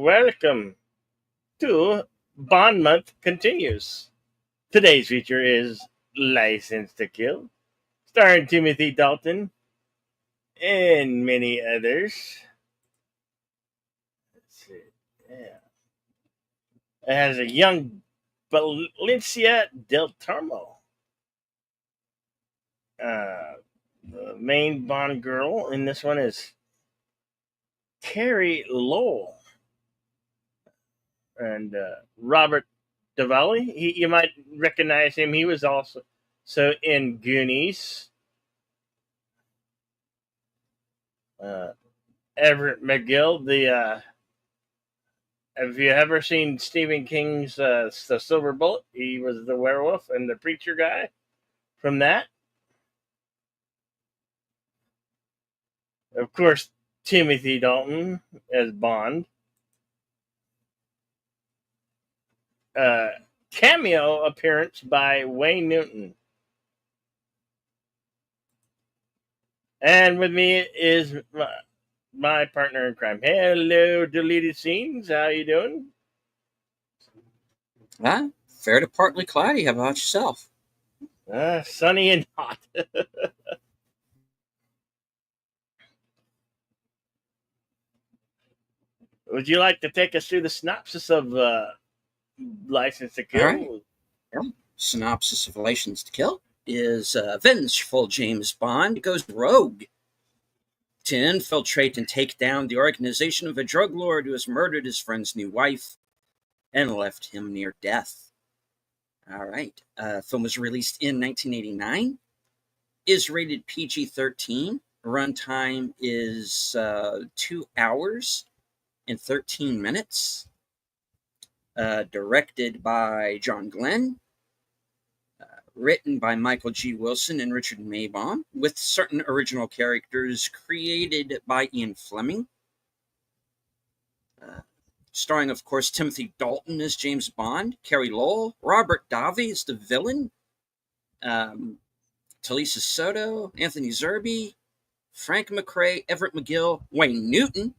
welcome to Bond Month Continues. Today's feature is License to Kill, starring Timothy Dalton and many others. Let's see. Yeah. It has a young Valencia del Tormo, uh, the main Bond girl in this one is Carrie Lowell, and Robert Davalli. You might recognize him. He was also in Goonies. Uh, Everett McGill. Have you ever seen Stephen King's The Silver Bullet? He was the werewolf and the preacher guy from that. Of course, Timothy Dalton as Bond. Uh, Cameo appearance by Wayne Newton. And with me is my partner in crime. Hello, Deleted Scenes. How you doing? Fair to partly cloudy. How about yourself? Sunny and hot. Would you like to take us through the synopsis of License to All right. Kill? Synopsis of License to Kill is vengeful James Bond goes rogue to infiltrate and take down the organization of a drug lord who has murdered his friend's new wife and left him near death. All right. Film was released in 1989. Is rated PG-13. Runtime is 2 hours and 13 minutes. Directed by John Glenn. Written by Michael G. Wilson and Richard Maybaum, with certain original characters created by Ian Fleming. Starring, of course, Timothy Dalton as James Bond, Carrie Lowell, Robert Davi as the villain, Talisa Soto, Anthony Zerbe, Frank McRae, Everett McGill, Wayne Newton,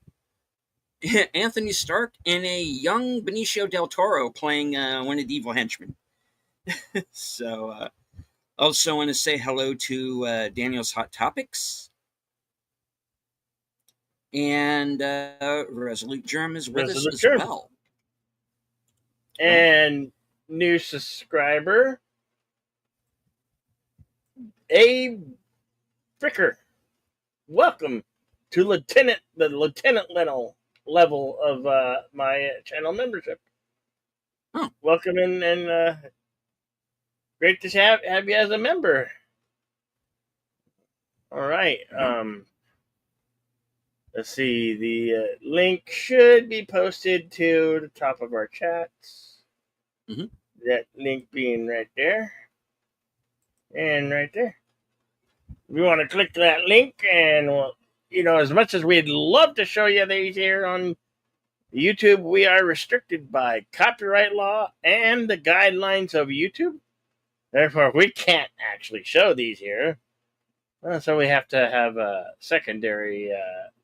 Anthony Stark, and a young Benicio del Toro playing one of the evil henchmen. So, also want to say hello to Daniel's Hot Topics. And Resolute Germ is with us as well. And new subscriber, Abe Fricker. Welcome to the lieutenant level of my channel membership. Oh. Welcome in, and great to have you as a member. All right. Let's see. The link should be posted to the top of our chats. Mm-hmm. That link being right there. And right there. We want to click that link, and as much as we'd love to show you these here on YouTube, we are restricted by copyright law and the guidelines of YouTube. Therefore, we can't actually show these here. So we have to have secondary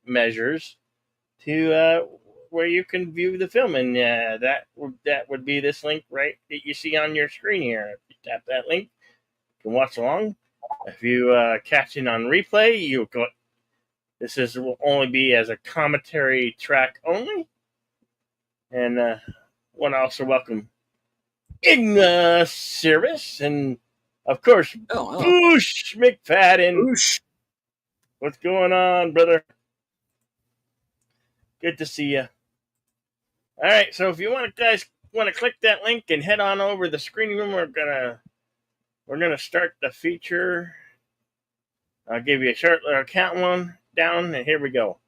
measures to where you can view the film, and that would be this link right that you see on your screen here. If you tap that link, you can watch along. If you catch it on replay, this will only be as a commentary track only. And want to also welcome Igna Service and, of course, Boosh McFadden. Boosh. What's going on, brother? Good to see you. All right, so if you guys want to click that link and head on over the screening room, we're gonna start the feature. I'll give you a short count down, and here we go.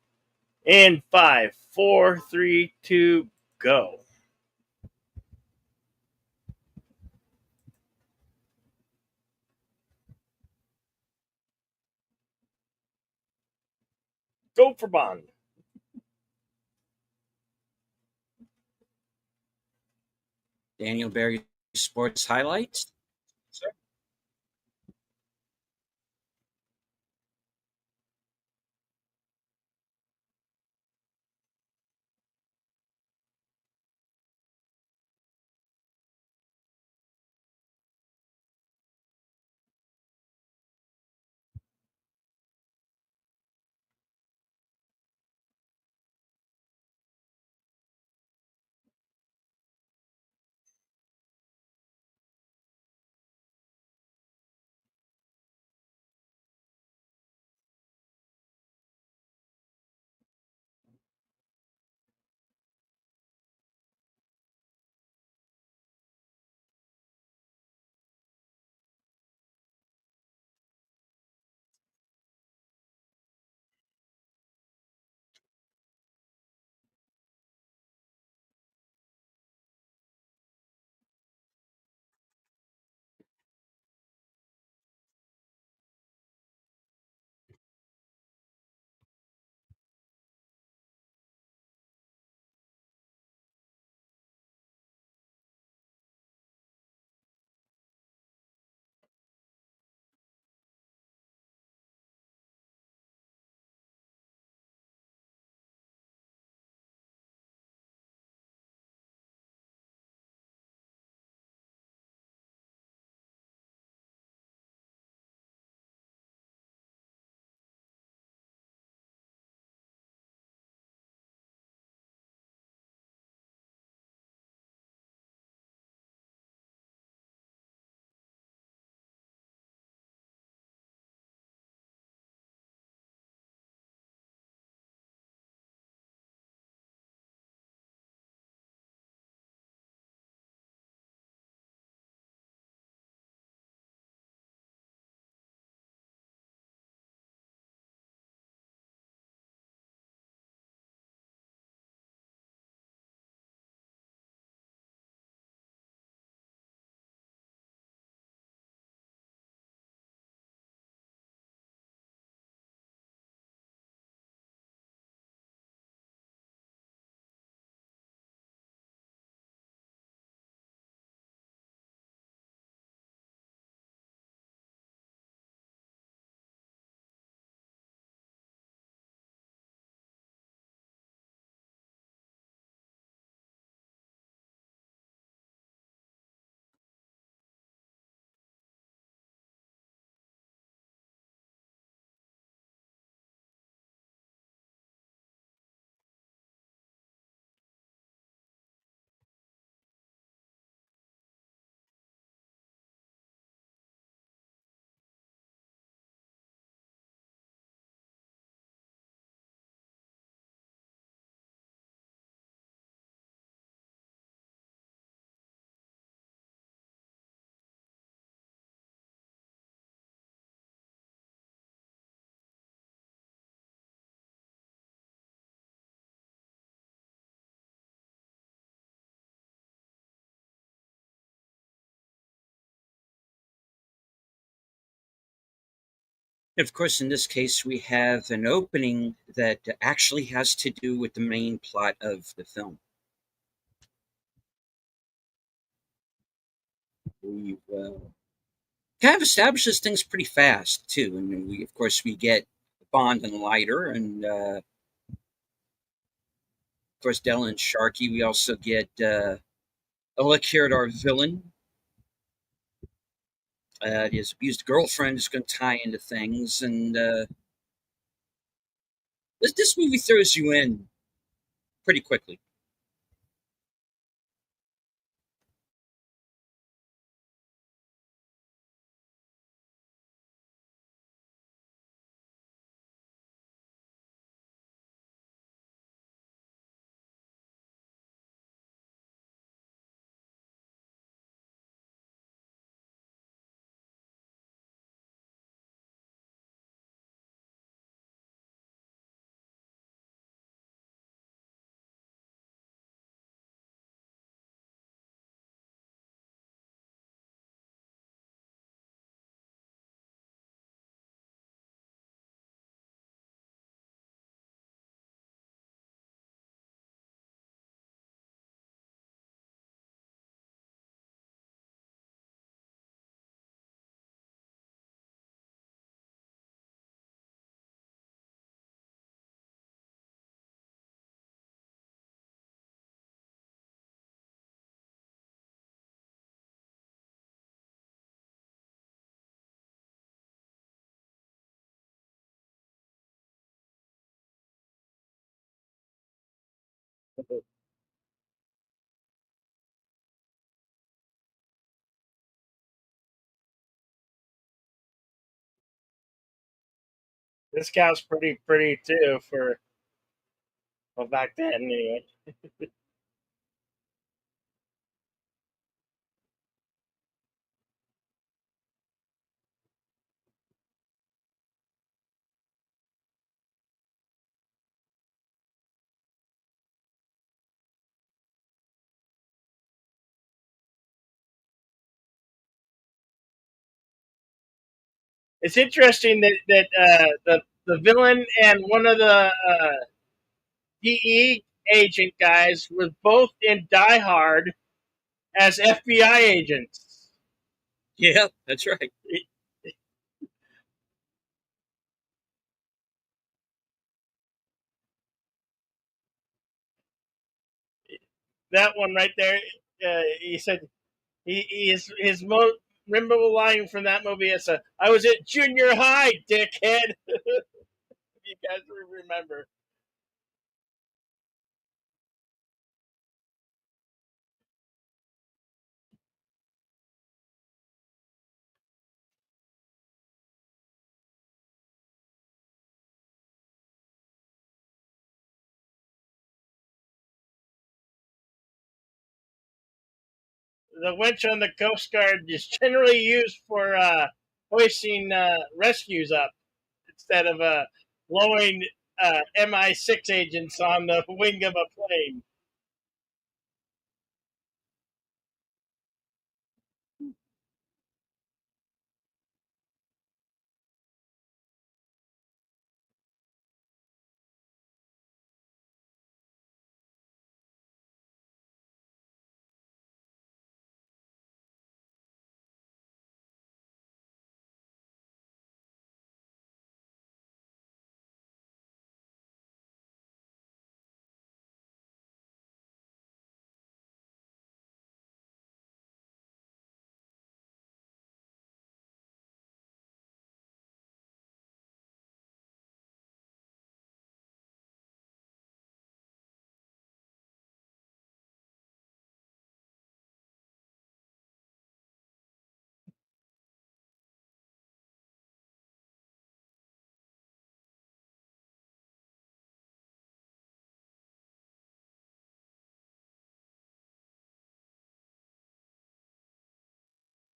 In 5, 4, 3, 2, go. Go for Bond. Daniel Berry Sports Highlights. Sir? Of course, in this case, we have an opening that actually has to do with the main plot of the film. We kind of establishes things pretty fast too, and we, of course, we get Bond and Leiter, and of course, Dell and Sharky. We also get a look here at our villain. His abused girlfriend is going to tie into things, and this movie throws you in pretty quickly. This gal's pretty pretty too for well back then anyway. It's interesting that the villain and one of the DE agent guys was both in Die Hard as FBI agents. Yeah, that's right. That one right there, he said his most memorable line from that movie is, "I was at junior high, dickhead." You guys remember? The winch on the Coast Guard is generally used for hoisting rescues up instead of blowing MI6 agents on the wing of a plane.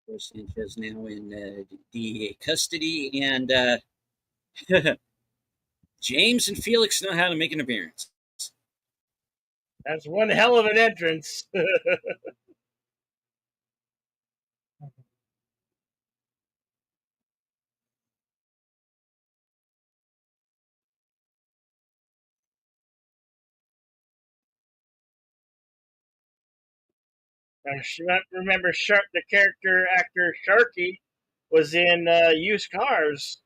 Of course, Sanchez now in DEA custody, and James and Felix know how to make an appearance. That's one hell of an entrance. remember Shark, the character actor Sharky, was in Used Cars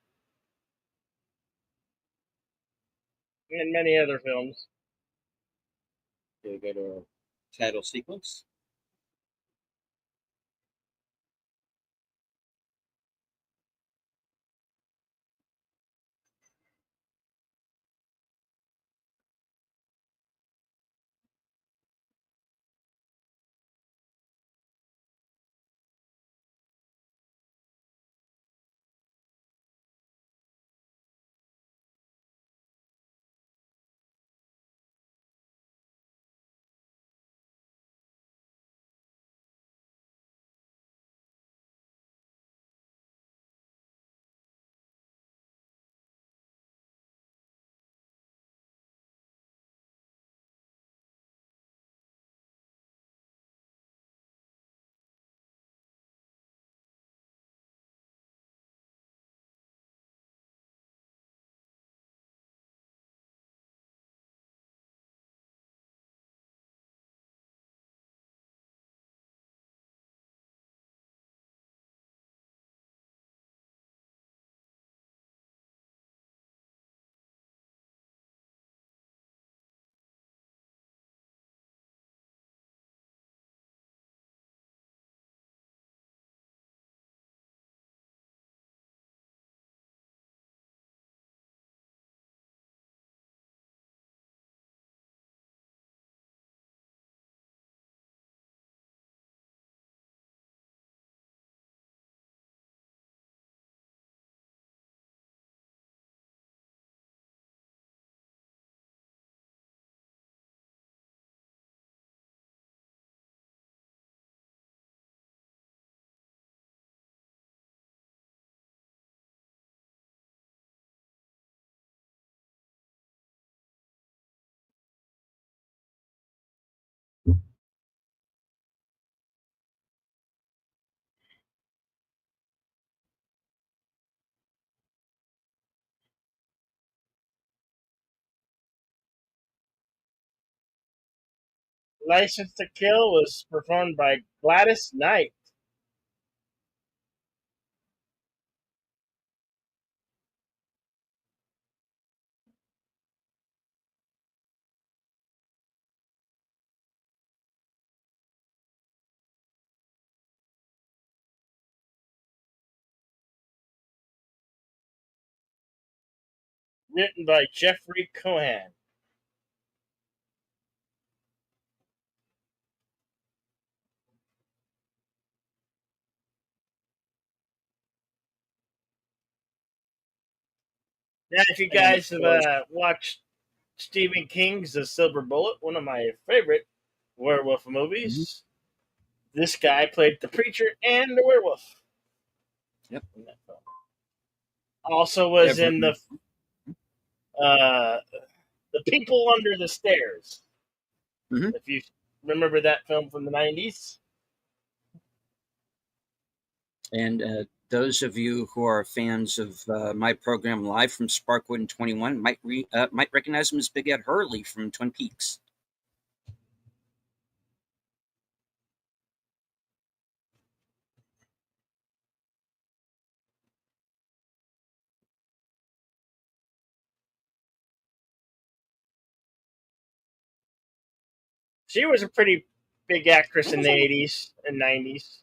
and many other films. Okay, go to our title sequence. License to Kill was performed by Gladys Knight. Written by Jeffrey Cohen. Now, if you And of guys have course, watched Stephen King's The Silver Bullet, one of my favorite werewolf mhm, movies, this guy played the preacher and the werewolf yep, in that film. Also was every in uh, the People Under the Stairs. mhm. If you remember that film from the 90s. And those of you who are fans of my program Live from Sparkwood and 21 might recognize him as Big Ed Hurley from Twin Peaks. She was a pretty big actress in the 80s and 90s.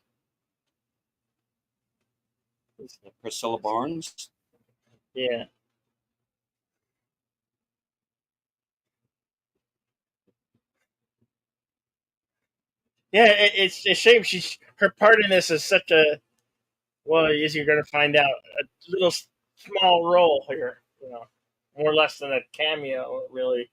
Priscilla Barnes. Yeah. Yeah, it's a shame she's her part in this is such a well, as you're going to find out, a little small role here, more or less than a cameo, really.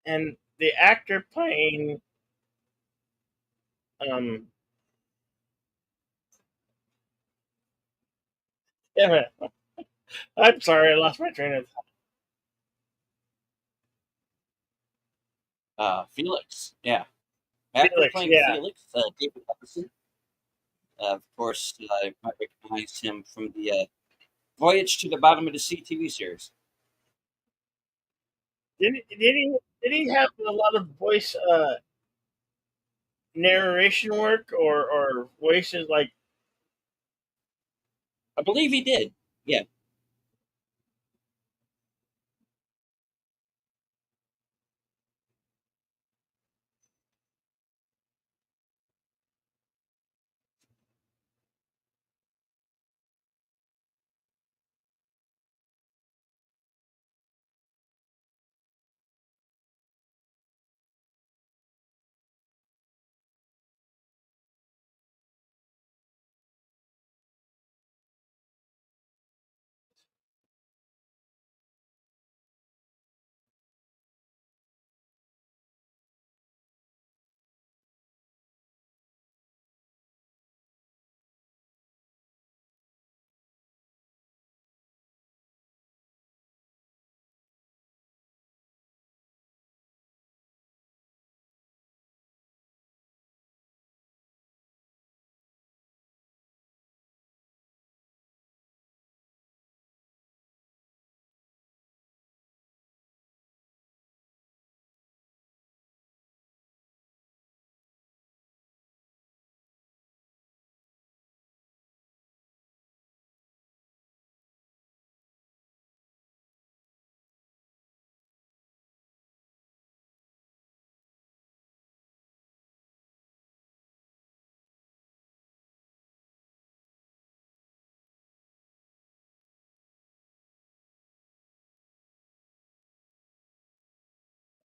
And the actor playing um, Damn it. I'm sorry, I lost my train of thought. Felix. Yeah. After Felix, playing yeah. Felix, David Hudson, of course, I might recognize him from the Voyage to the Bottom of the Sea TV series. Did he have a lot of voice narration work or voices like I believe he did. Yeah.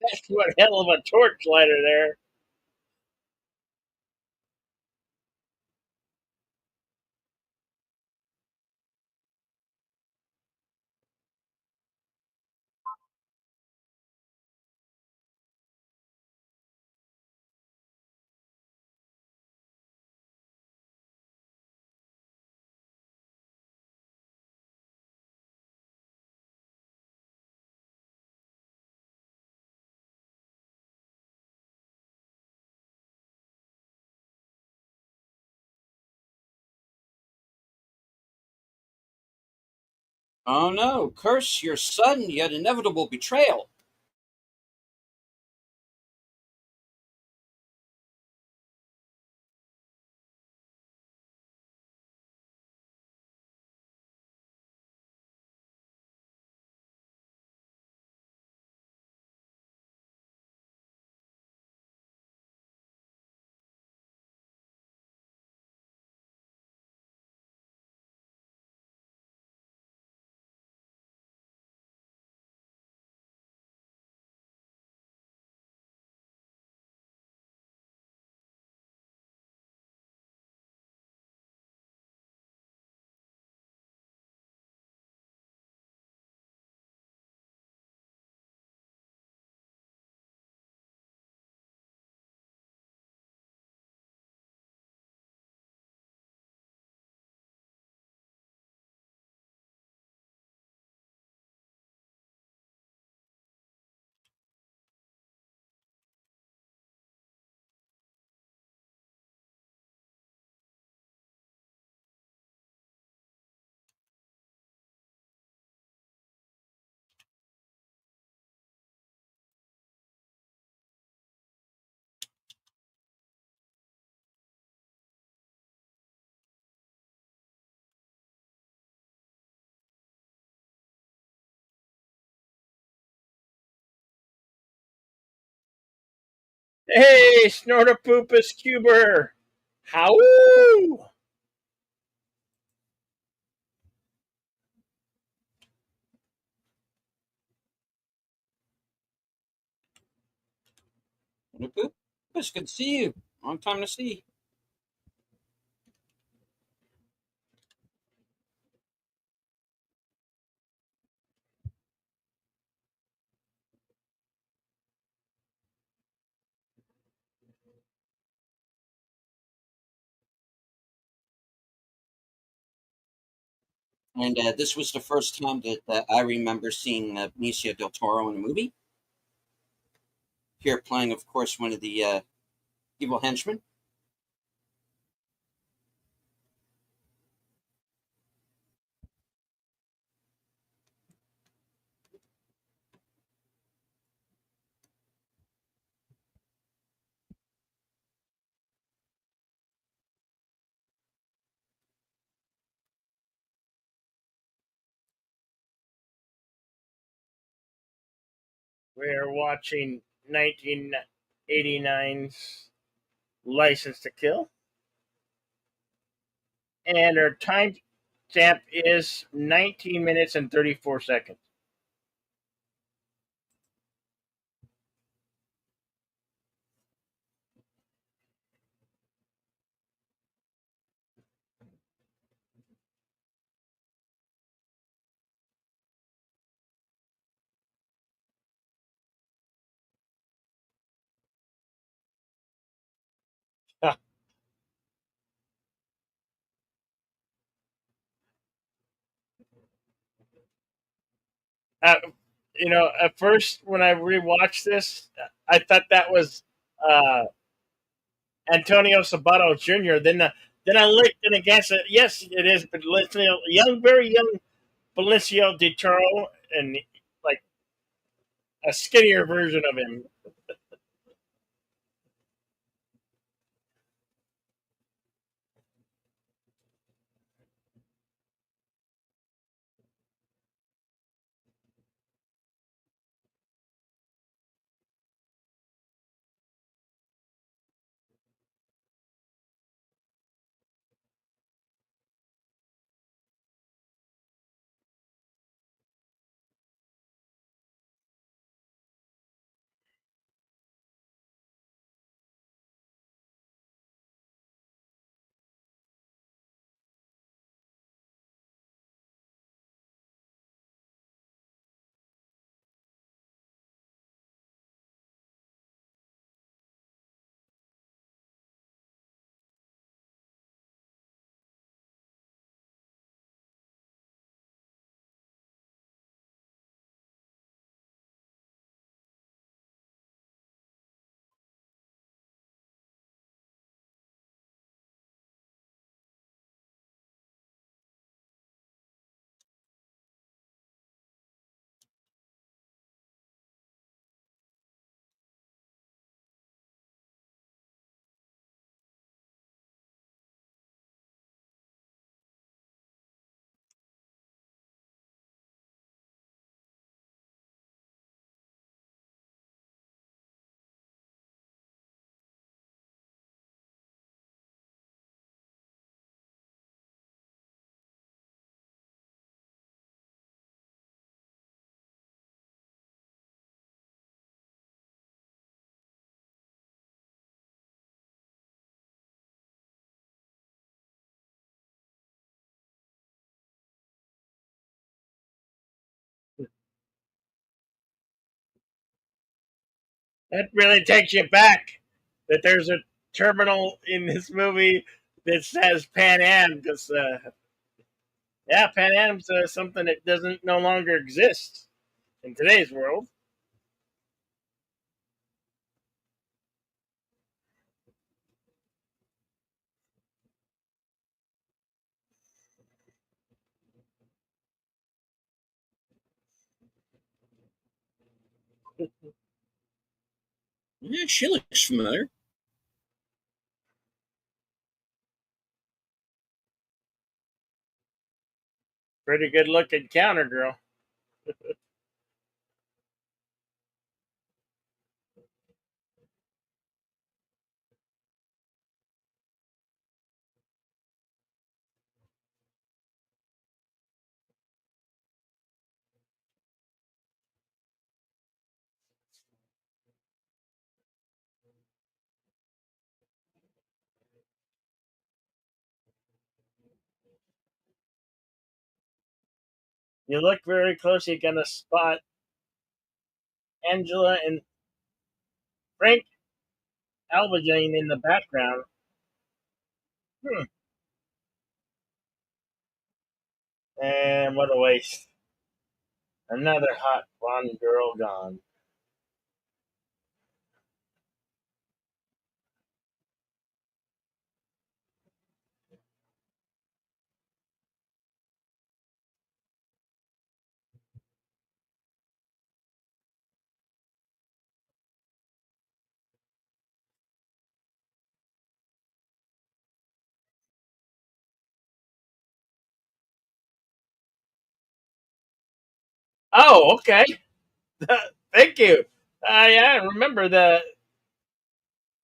that's one hell of a torch lighter there. Oh no, curse your sudden yet inevitable betrayal. Hey, Snortopoopus Cuber! How? It's good to see you. Long time to see. And this was the first time that I remember seeing Benicio del Toro in a movie. Here playing, of course, one of the evil henchmen. We're watching 1989's License to Kill, and our time stamp is 19 minutes and 34 seconds. uh, at first when I rewatched this, I thought that was uh, Antonio Sabato Jr. Then I looked and against it. Yes, it is Benicio, young, very young Benicio del Toro, and like a skinnier version of him. That really takes you back that there's a terminal in this movie that says Pan Am because yeah, Pan Am's something that doesn't no longer exist in today's world. Yeah, she looks familiar. Pretty good looking counter girl. You look very close, you're gonna spot Angela and Frank Albajane in the background. Hmm. And what a waste. Another hot blonde girl gone. Oh, okay. Thank you. Yeah, I remember the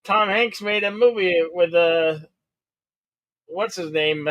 Tom Hanks made a movie with what's his name?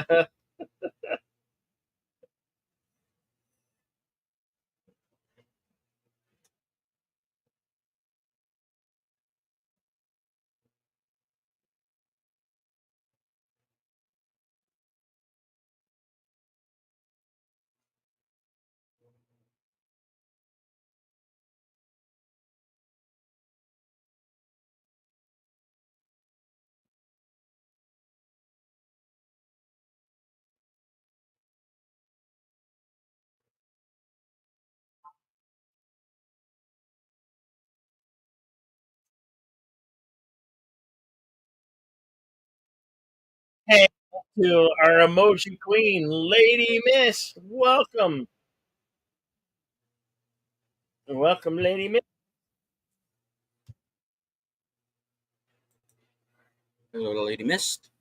Hey, to our emoji queen, Lady Miss. Welcome, welcome, Lady Miss. Hello, Lady Mist.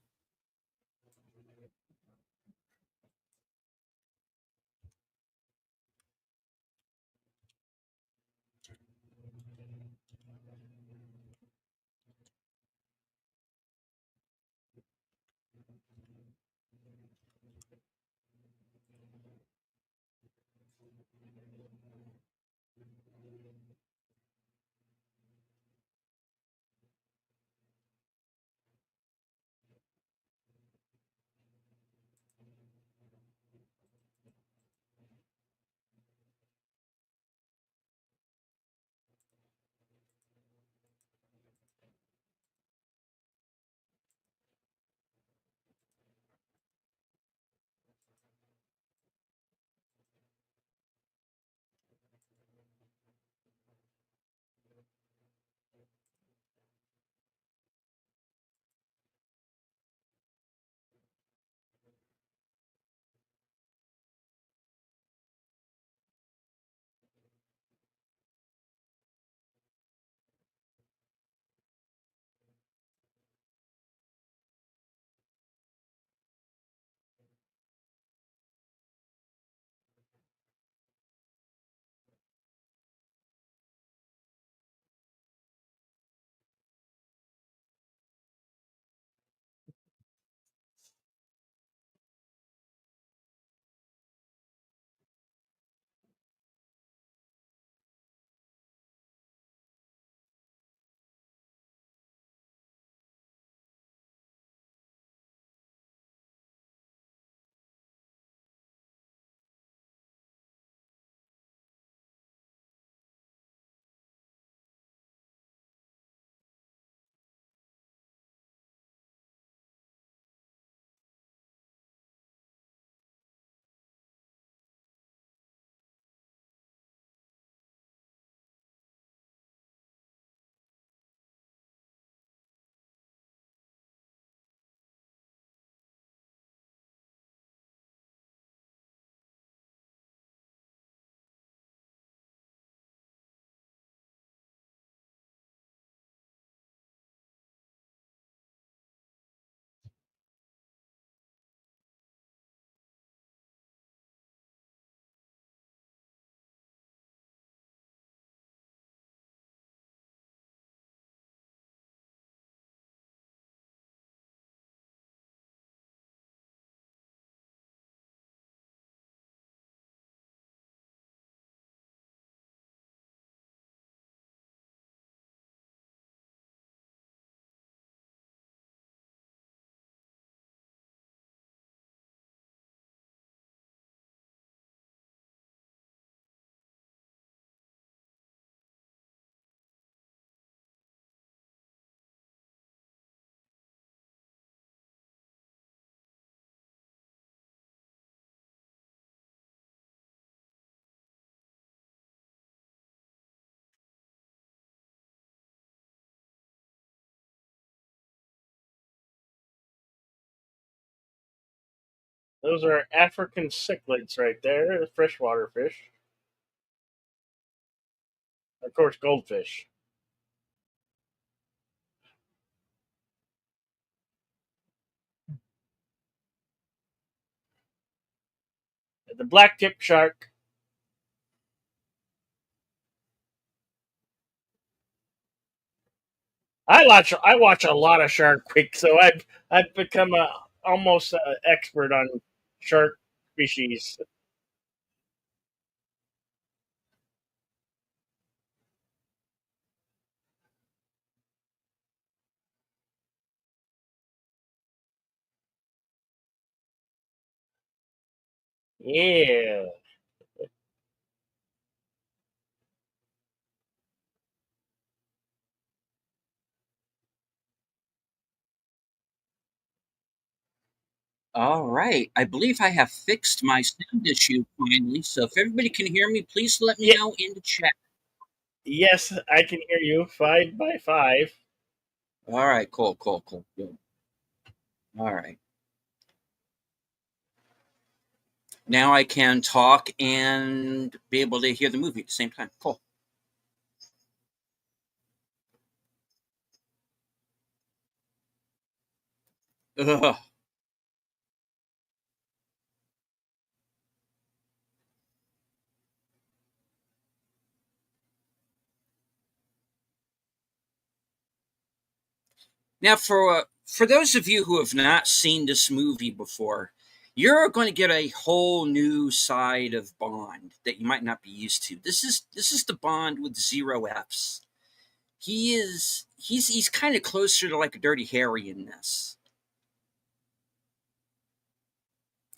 Those are African cichlids right there, freshwater fish. Of course, goldfish. The black tip shark. I watch a lot of Shark Week, so I've become a almost an expert on shark species. Yeah. All right. I believe I have fixed my sound issue finally. So if everybody can hear me, please let me Yeah. know in the chat. Yes, I can hear you. 5 by 5. All right. Cool, cool, cool. Good. All right. Now I can talk and be able to hear the movie at the same time. Cool. Ugh. Now, for those of you who have not seen this movie before, you're going to get a whole new side of Bond that you might not be used to. This is the Bond with zero Fs. He's kind of closer to like a Dirty Harry in this.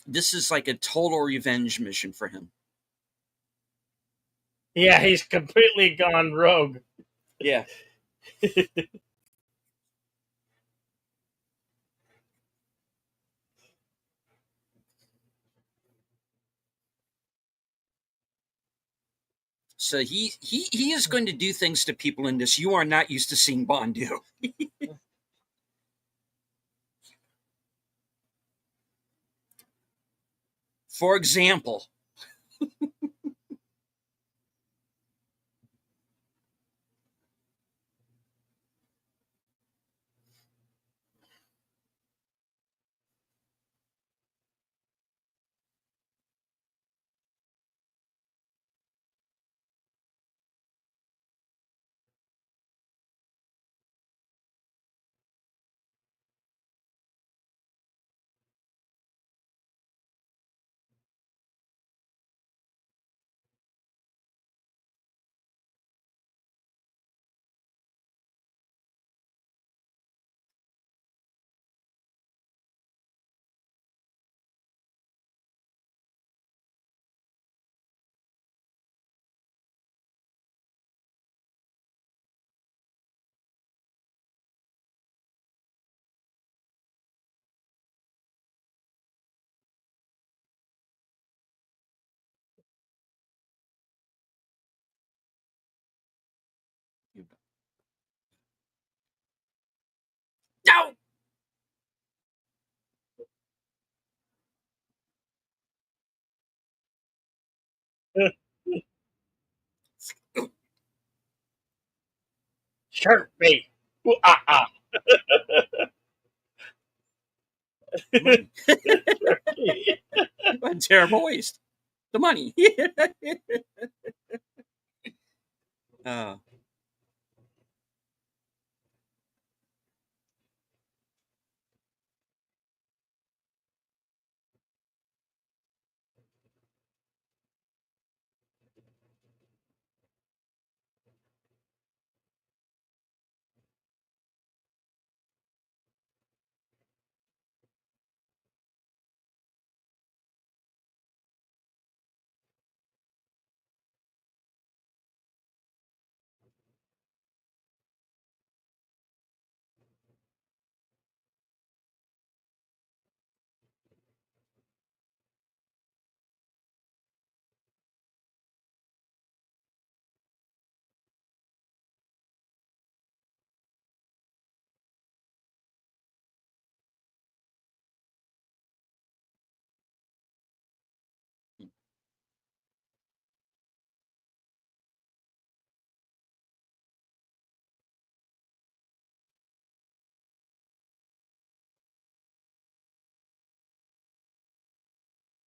This is like a total revenge mission for him. Yeah, he's completely gone rogue. Yeah. So he is going to do things to people in this you are not used to seeing Bond do. For example, no. Shark bait. Ooh, ah, ah. The money. What a terrible waste. The money. uh,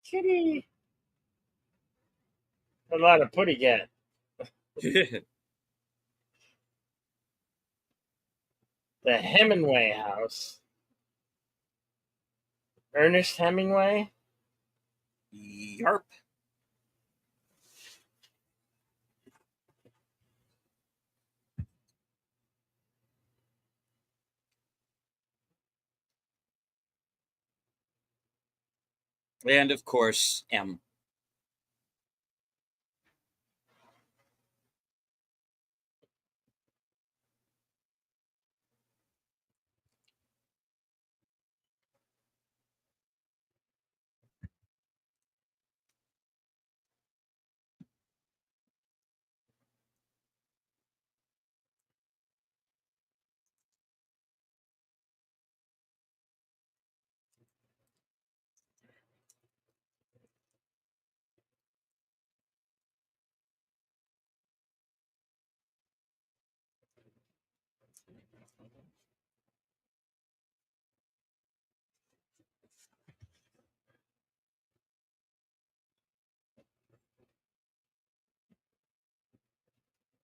Kitty. A lot of putty cat. The Hemingway house. Ernest Hemingway? Yarp. And of course, M.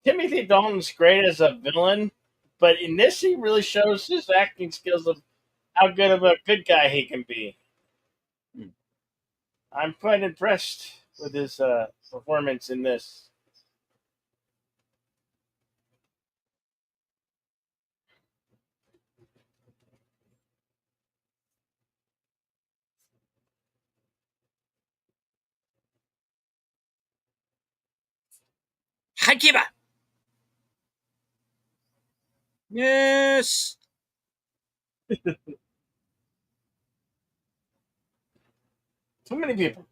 Timothy Dalton's great as a villain, but in this he really shows his acting skills of how good of a good guy he can be. Hmm. I'm quite impressed with his performance in this. Hakiba! Yes! Too many people.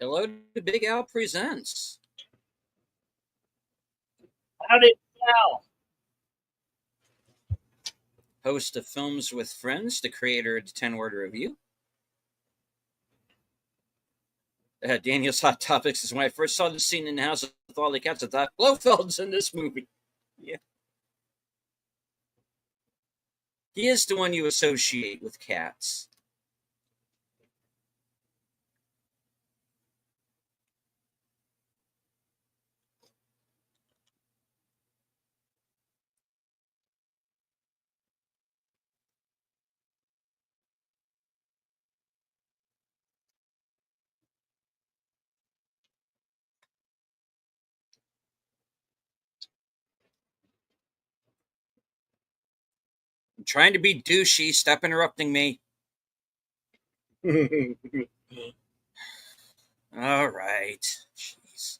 Hello to Big Al Presents. How did now? Host of Films with Friends, the creator of the 10 Word Review. Daniel's Hot Topics is when I first saw the scene in the house with all the cats. I thought, Blofeld's in this movie. Yeah. He is the one you associate with cats. I'm trying to be douchey. Stop interrupting me. All right. Jeez.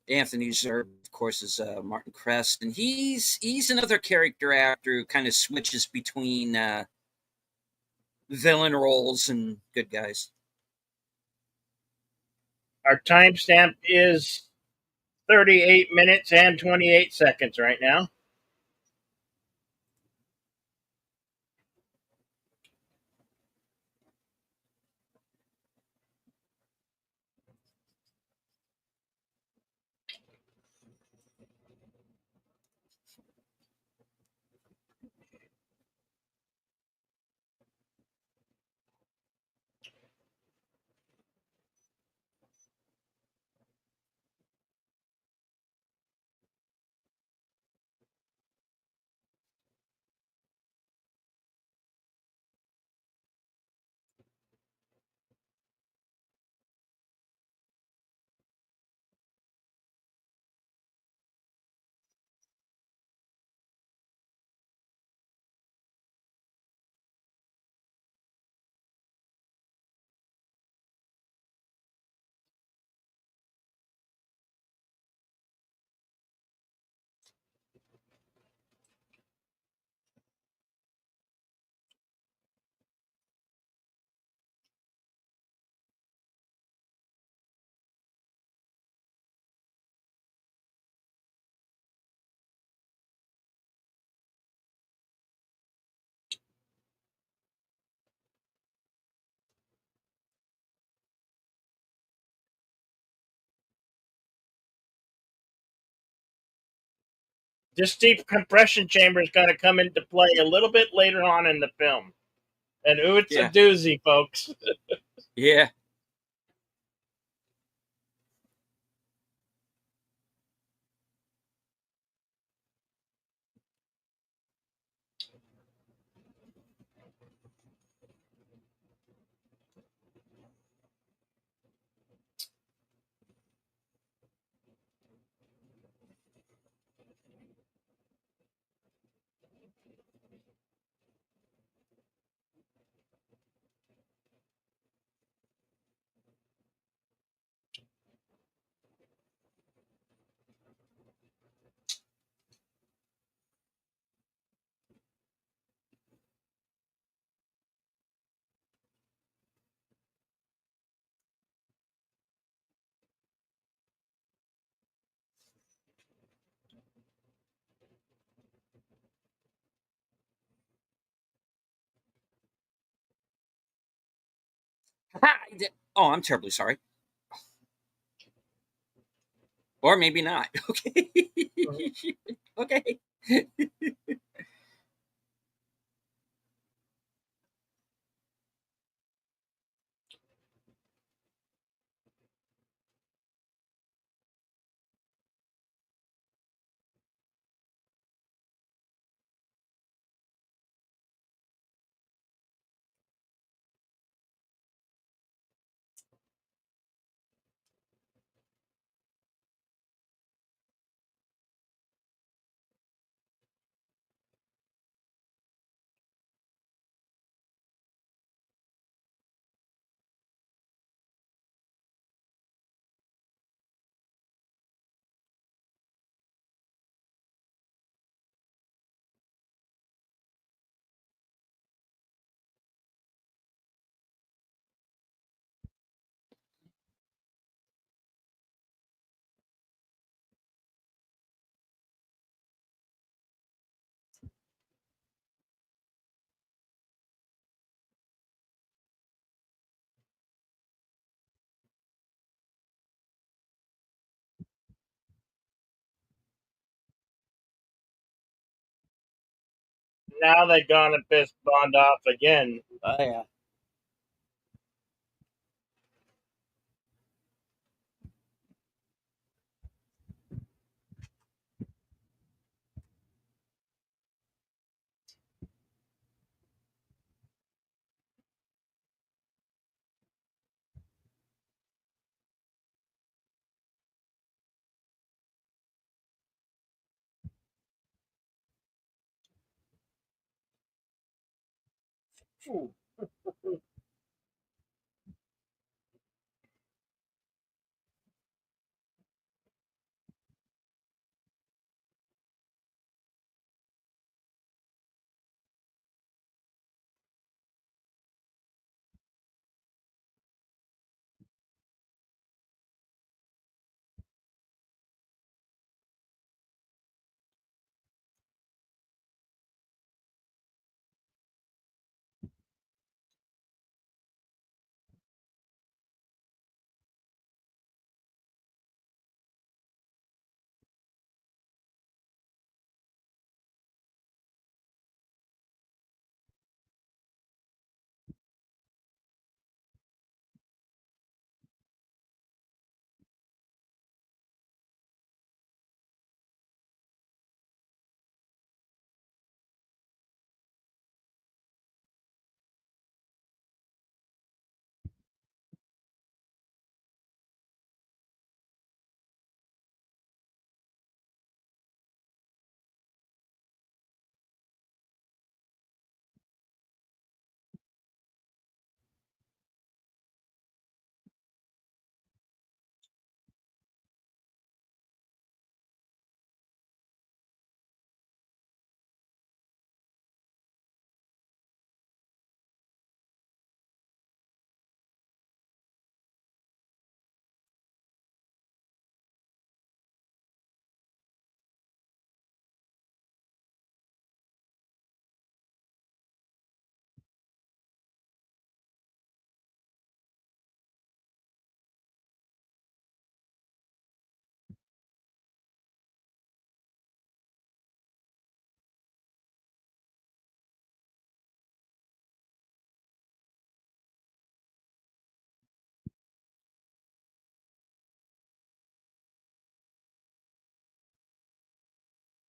Anthony Zerb, of course, is Martin Crest, and he's another character actor who kind of switches between villain roles and good guys. Our timestamp is 38 minutes and 28 seconds right now. This deep compression chamber is going to come into play a little bit later on in the film. And ooh, it's a Yeah. doozy, folks. Yeah. Oh, I'm terribly sorry. Or maybe not. Okay. Okay. Now they've gone and pissed Bond off again. Oh yeah.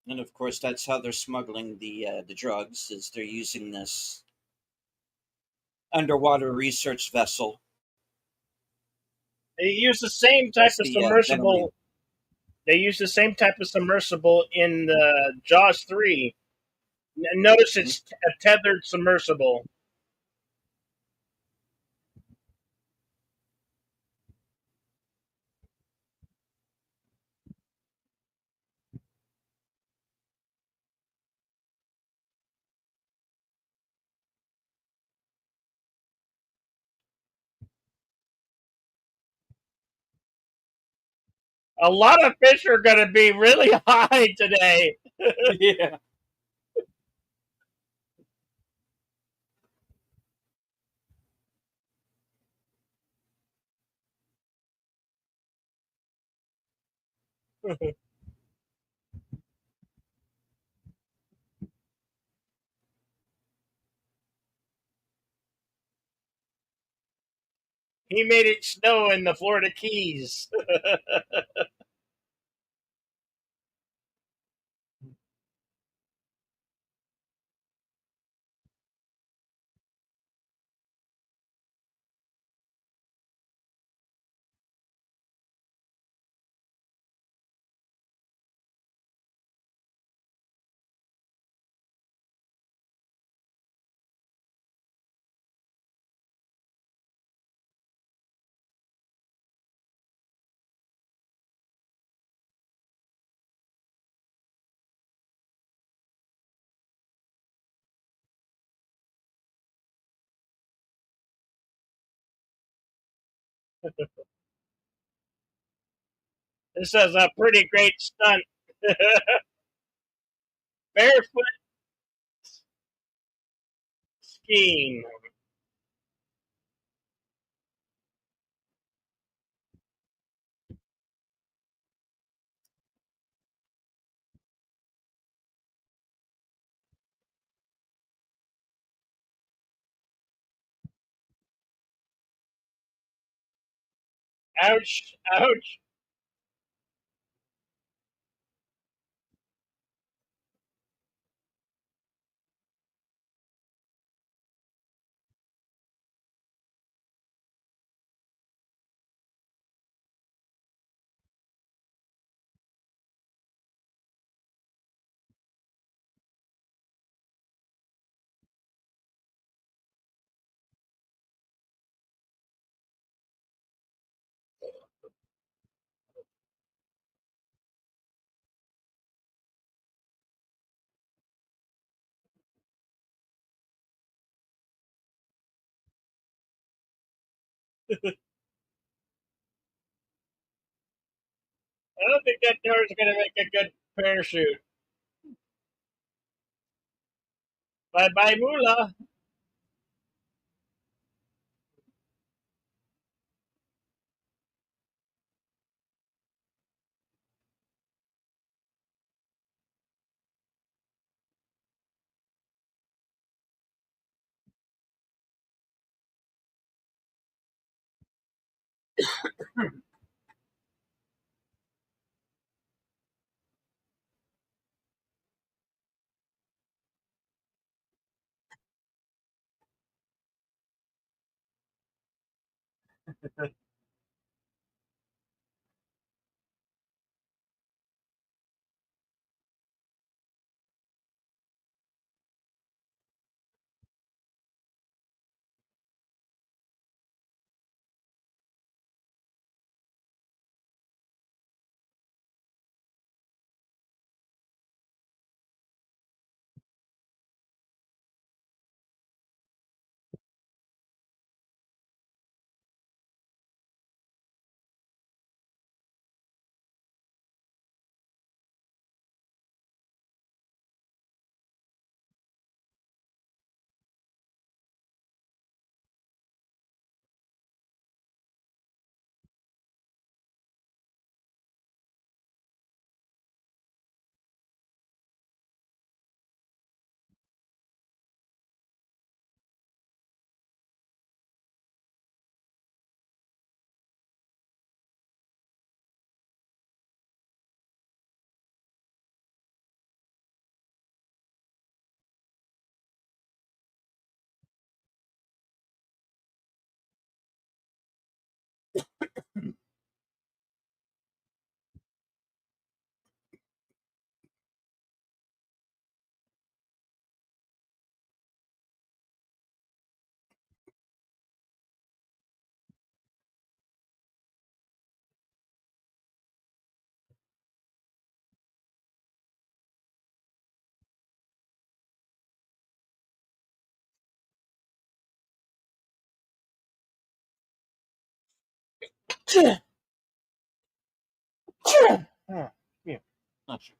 And of course, that's how they're smuggling the drugs. Is they're using this underwater research vessel. They use the same type That's of the Venom. submersible. They use the same type of submersible in the Jaws 3. Notice Mhm. it's a tethered submersible. A lot of fish are going to be really high today. Yeah. He made it snow in the Florida Keys. This is a pretty great stunt. Barefoot skiing. Ouch, ouch. I don't think that door is going to make a good parachute. Bye bye, Moolah. Oh, yeah. Not sure.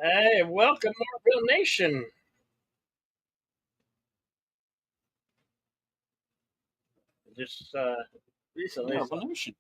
Hey, welcome, Marvel Nation. Just recently. Marvel Nation.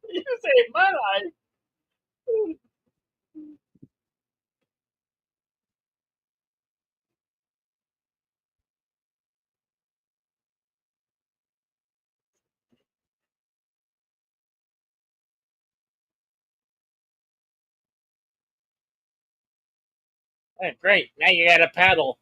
You saved my life. Oh, great. Now you got a paddle.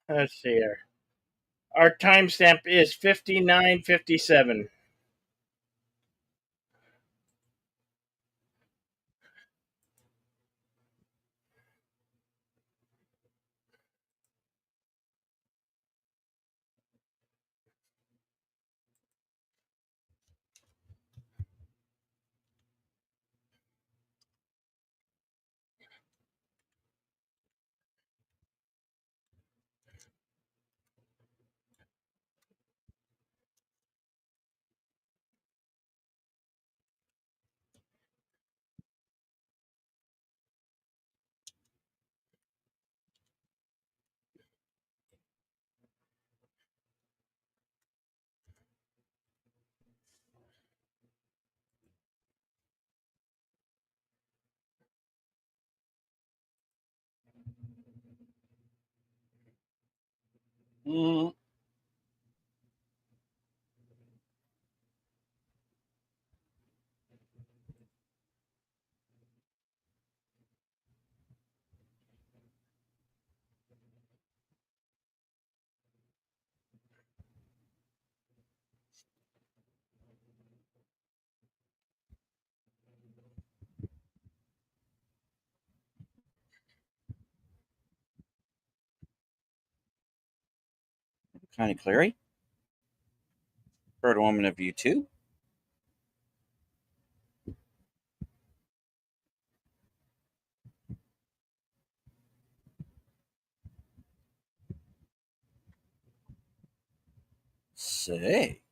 Let's see here. Our timestamp is 59:57. Mm, kind of Cleary. Heard a woman of you too. Say.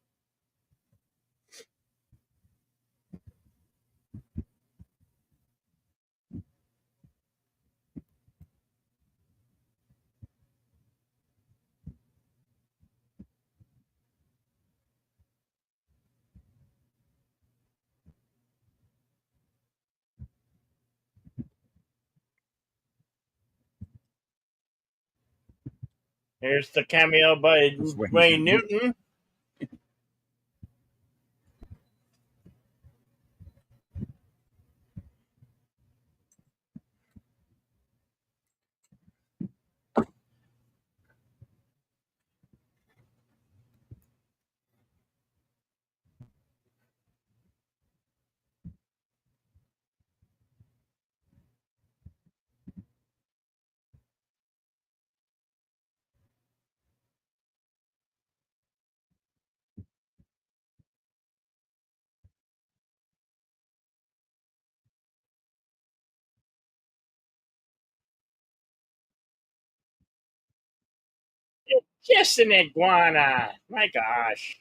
Here's the cameo by That's Wayne Wayne. Newton. It's just an iguana. My gosh.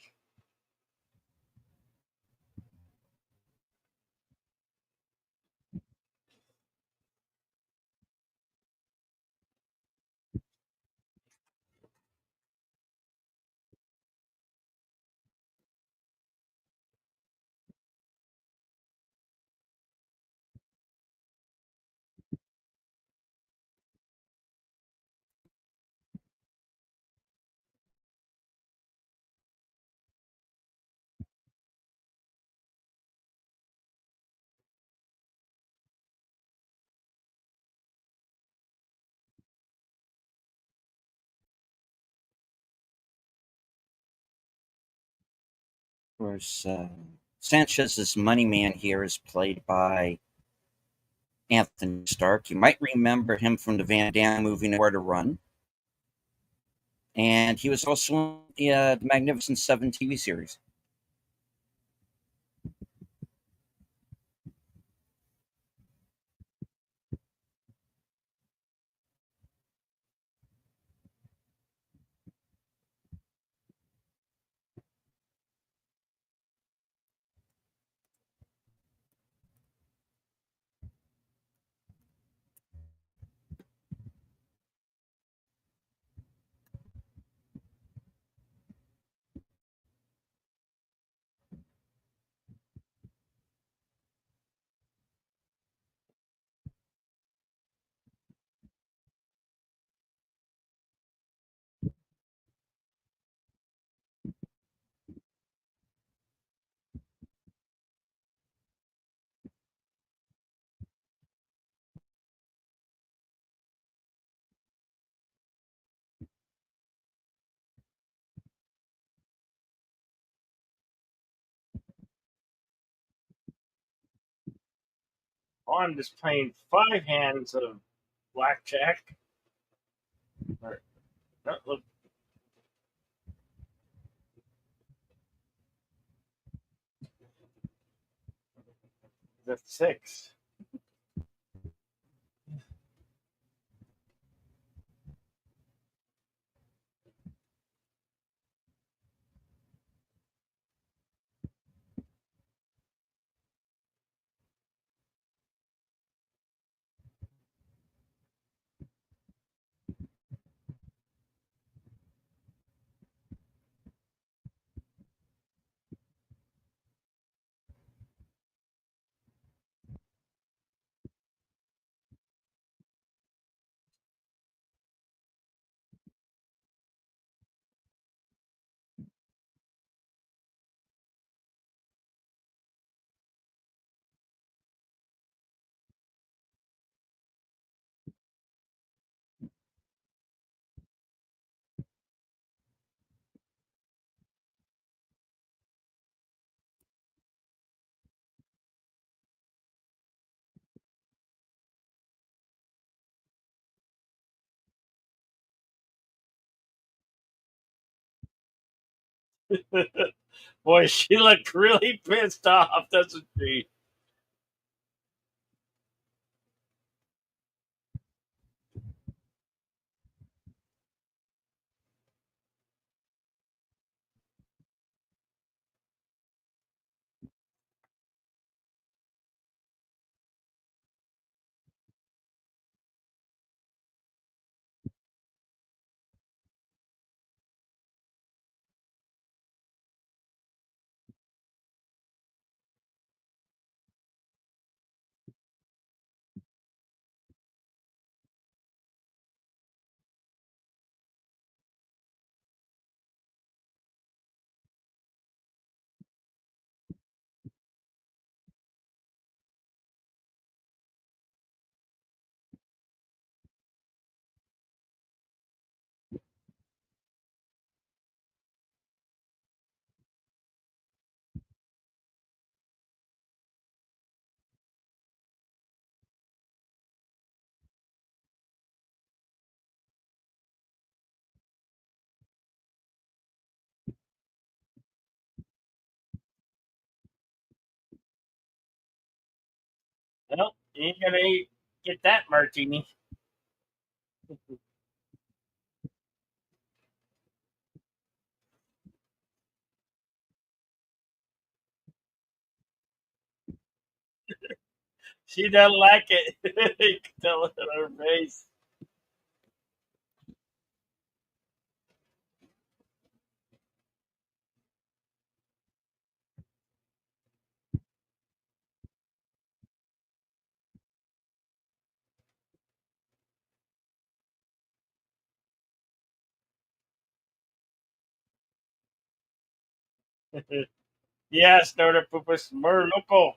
Of course, Sanchez's money man here is played by Anthony Stark. You might remember him from the Van Damme movie Nowhere to Run. And he was also in the Magnificent Seven TV series. Oh, I'm just playing 5 hands of blackjack. Or, no, look, that's 6. Boy, she looked really pissed off, doesn't she? Well, you ain't gonna get that martini. She doesn't like it. You can tell it on her face. Yes, no te preocupes, more local.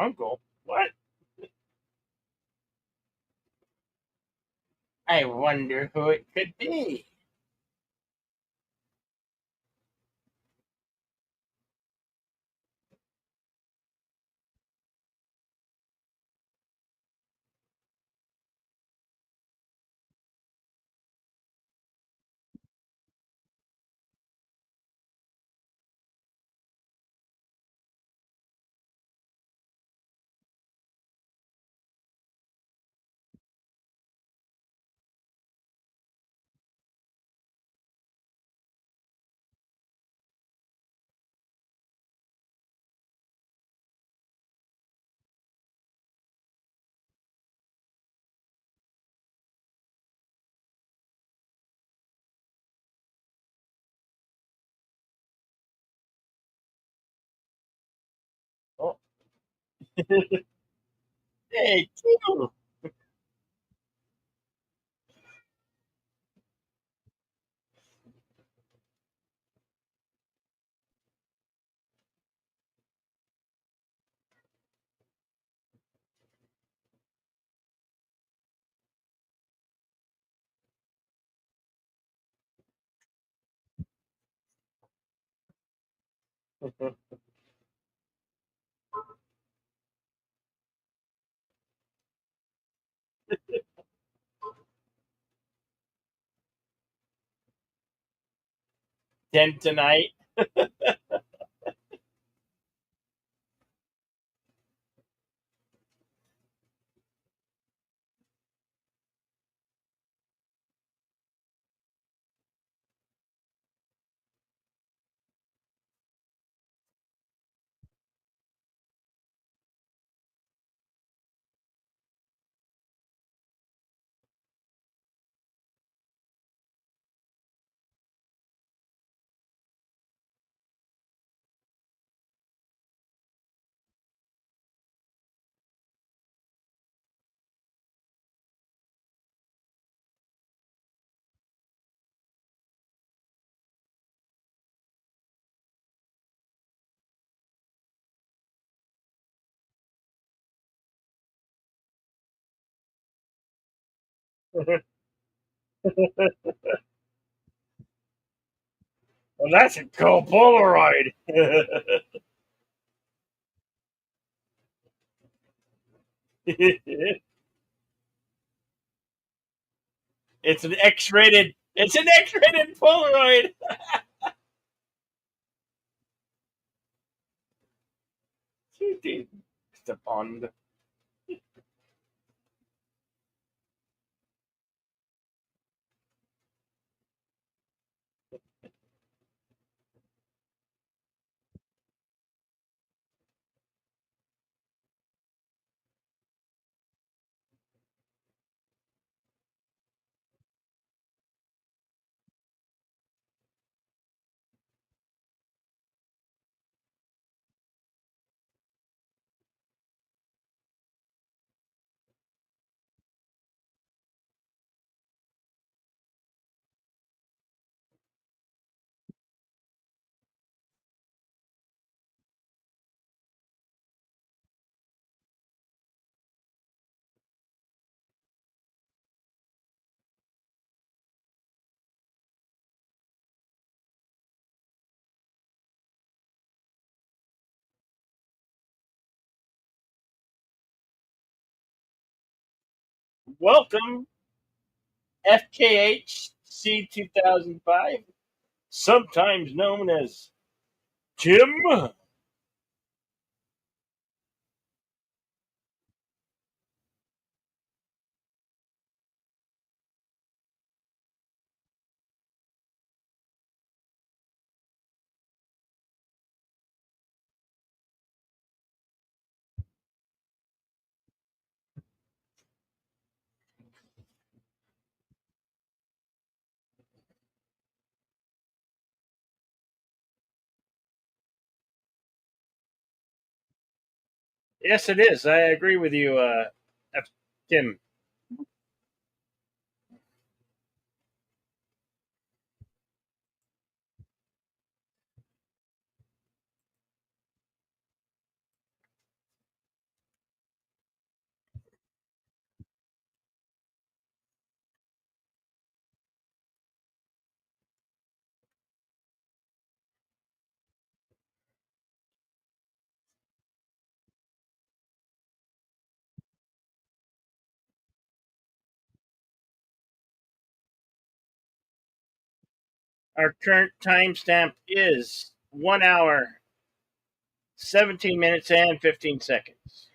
Uncle? What? I wonder who it could be. Oh, hey, too. 10 tonight. Well, that's a cool Polaroid. It's an X-rated. It's an X-rated Polaroid. It's a pond. Welcome, FKHC 2005, sometimes known as Tim. Yes, it is. I agree with you, Tim. Our current timestamp is 1 hour, 17 minutes, and 15 seconds.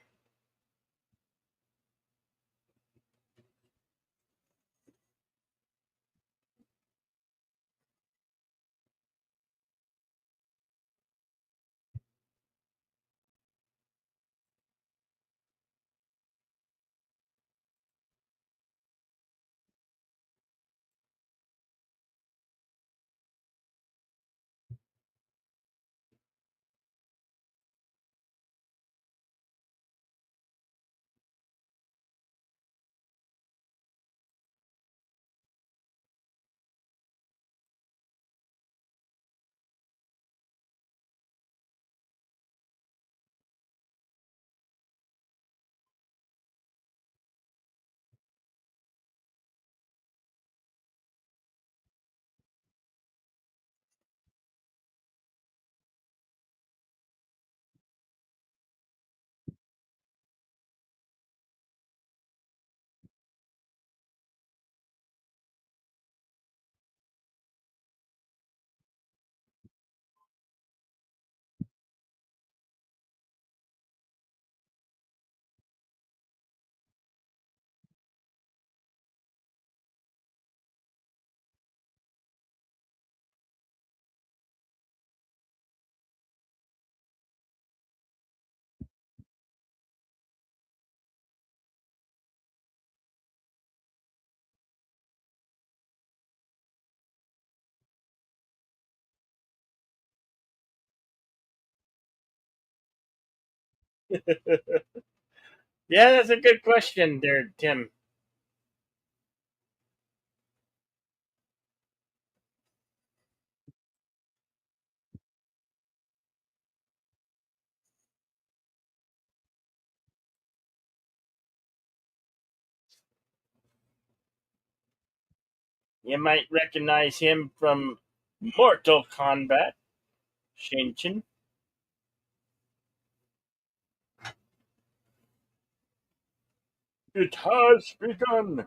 Yeah, that's a good question there, Tim. You might recognize him from Mortal Kombat, Shinchin. It has begun.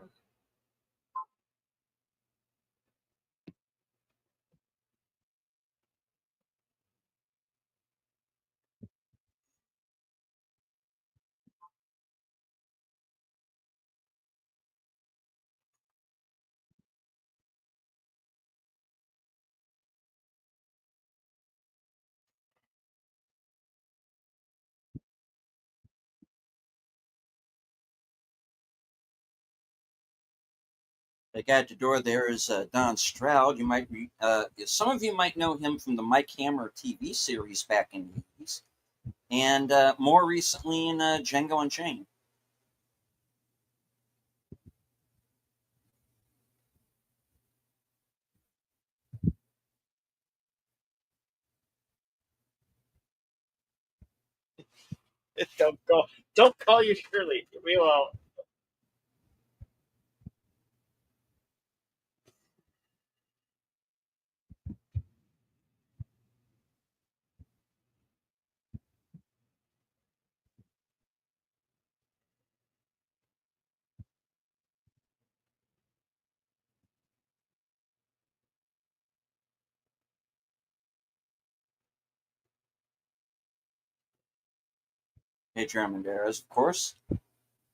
The guy at the door there is Don Stroud. Some of you might know him from the Mike Hammer TV series back in the 80s, and more recently in Django Unchained. Don't go. Don't call you Shirley. We won't. Pedro Armendariz, of course,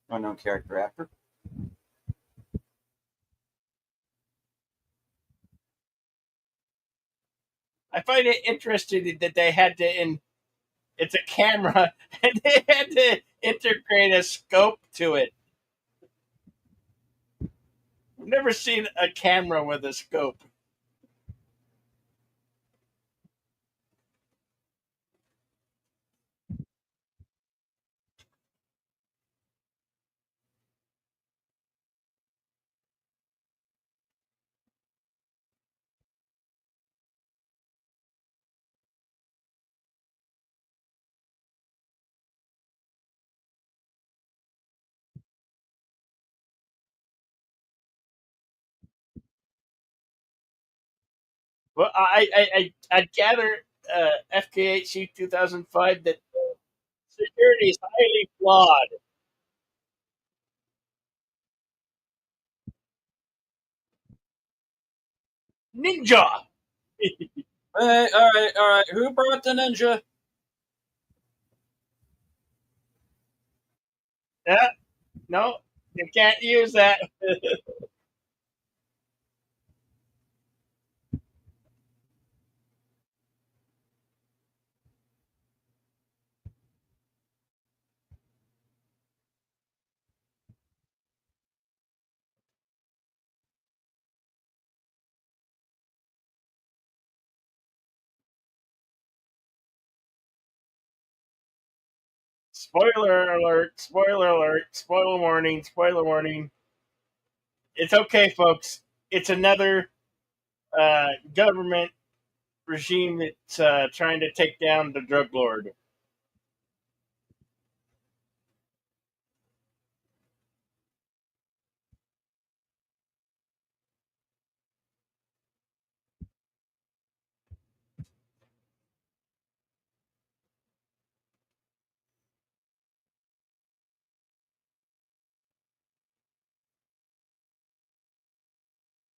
unknown character actor. I find it interesting that they had to it's a camera and they had to integrate a scope to it. I've never seen a camera with a scope. Well, I gather FKHC 2005 that security is highly flawed. Ninja. Hey, all right, all right. Who brought the ninja? Yeah, no, you can't use that. Spoiler alert! Spoiler alert! Spoiler warning! Spoiler warning! It's okay, folks. It's another government regime that's trying to take down the drug lord.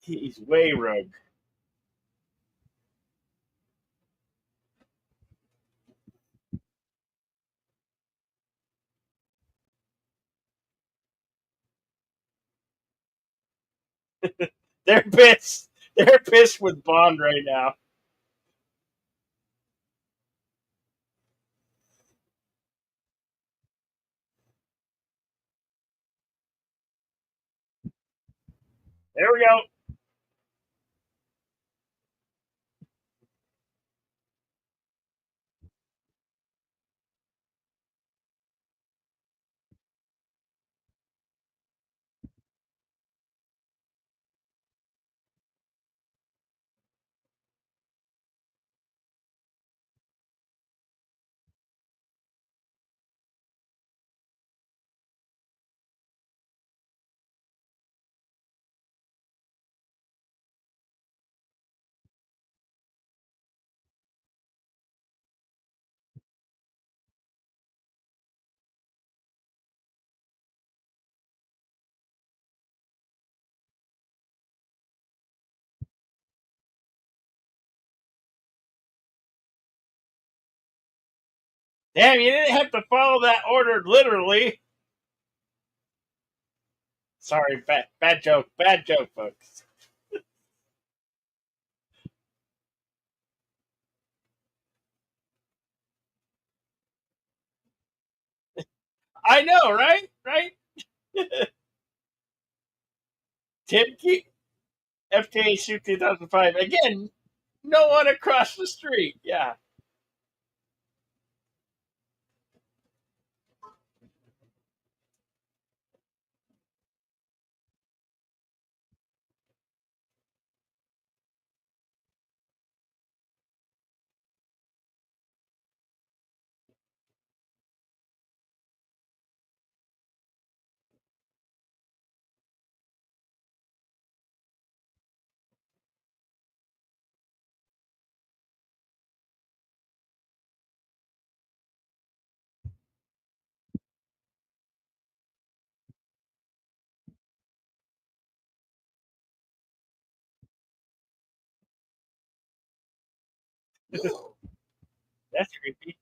He's way rogue. They're pissed. They're pissed with Bond right now. There we go. Damn, you didn't have to follow that order literally. Sorry, bad joke. Bad joke, folks. I know, right? Right? Tim Key, FTA Suit 2005. Again, no one across the street. Yeah. That's creepy.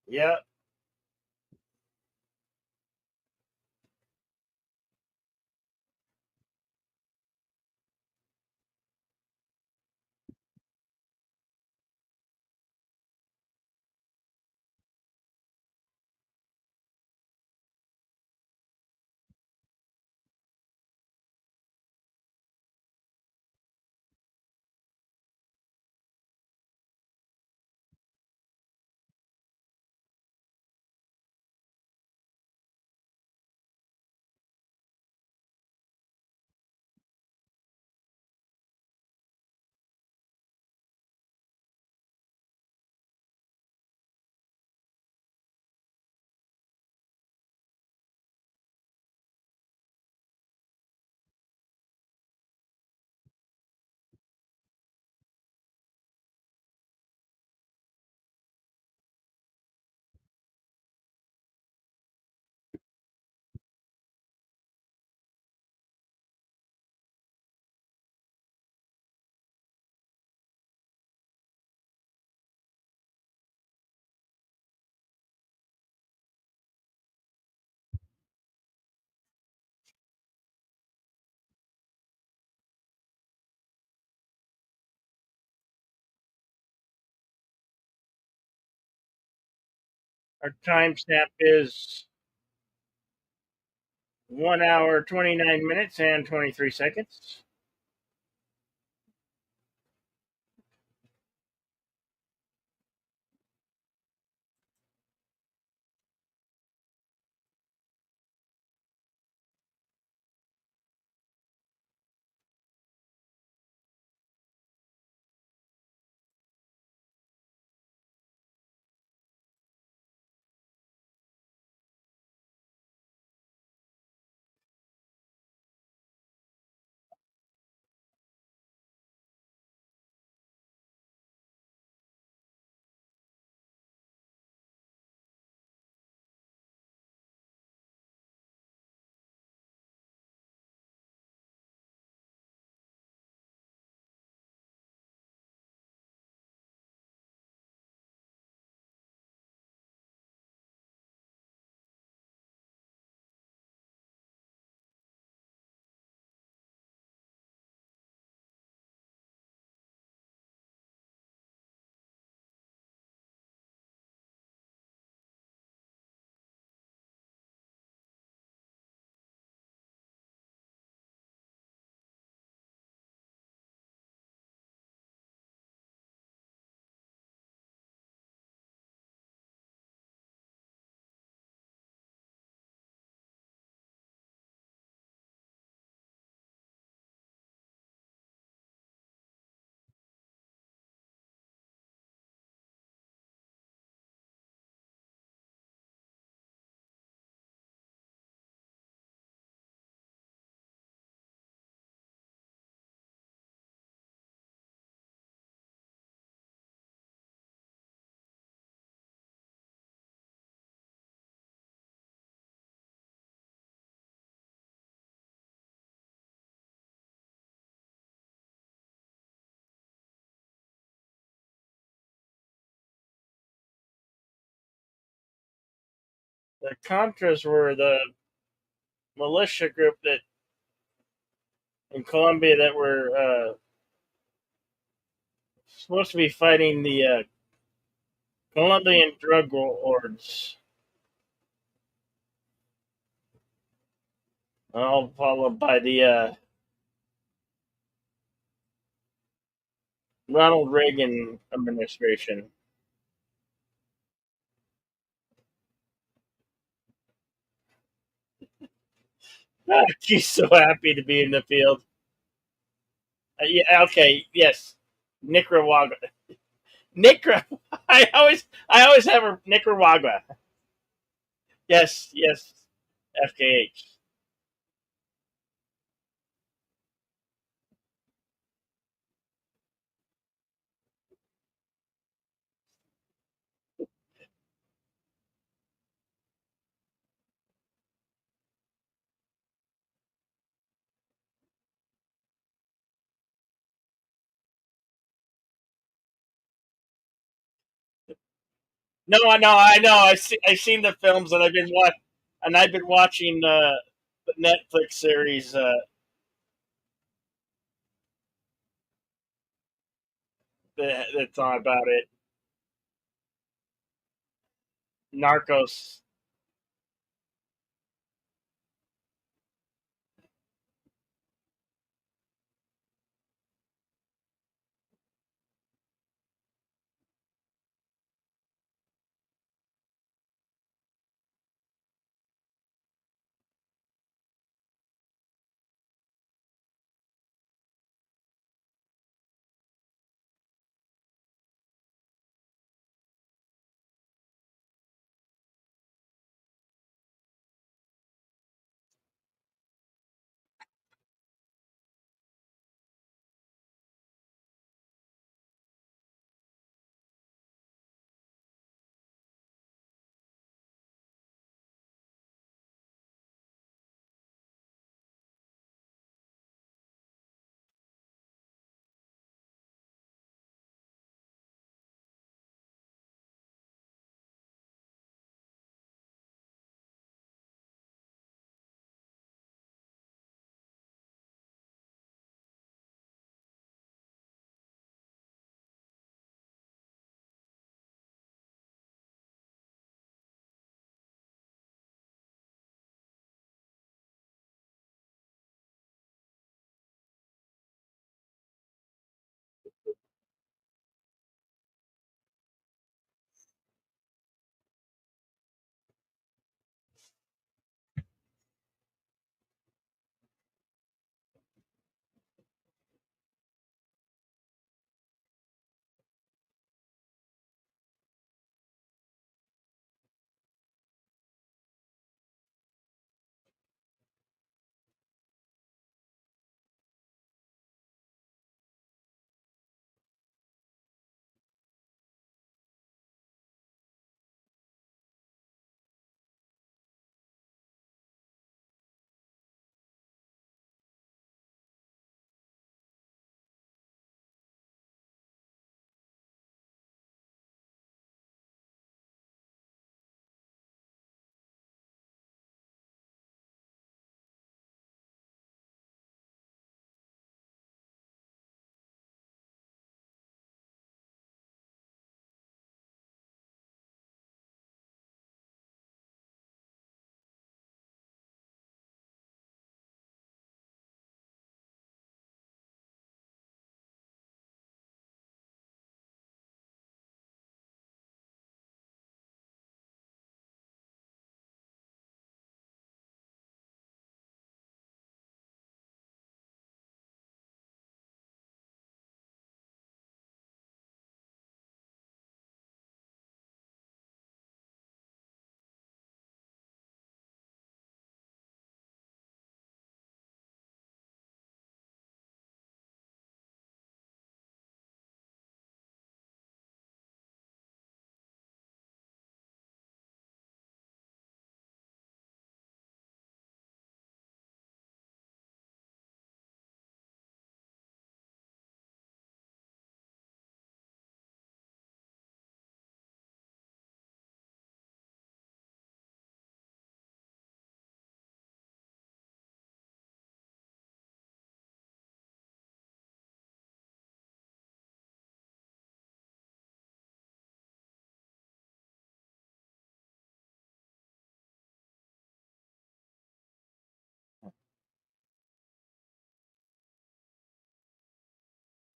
Yep. Our timestamp is 1 hour, 29 minutes, and 23 seconds. The Contras were the militia group that in Colombia that were supposed to be fighting the Colombian drug lords, all followed by the Ronald Reagan administration. He's so happy to be in the field. Yeah, okay, yes, Nicaragua. Nicaragua. I always have a Nicaragua. Yes, yes, FKH. No, I know, I know. I've seen the films, and I've been watching the Netflix series that's on about it. Narcos.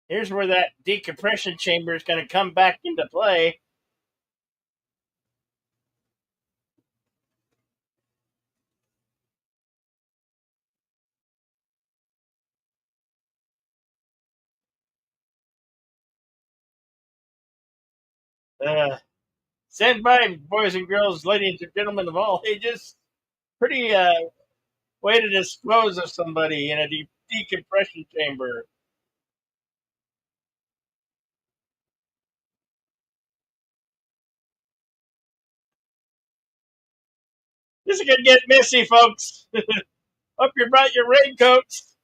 Here's where that decompression chamber is going to come back into play. Uh, Stand by, boys and girls, ladies and gentlemen of all ages. Pretty way to dispose of somebody in a decompression chamber. This is going to get messy, folks. Hope you brought your raincoats.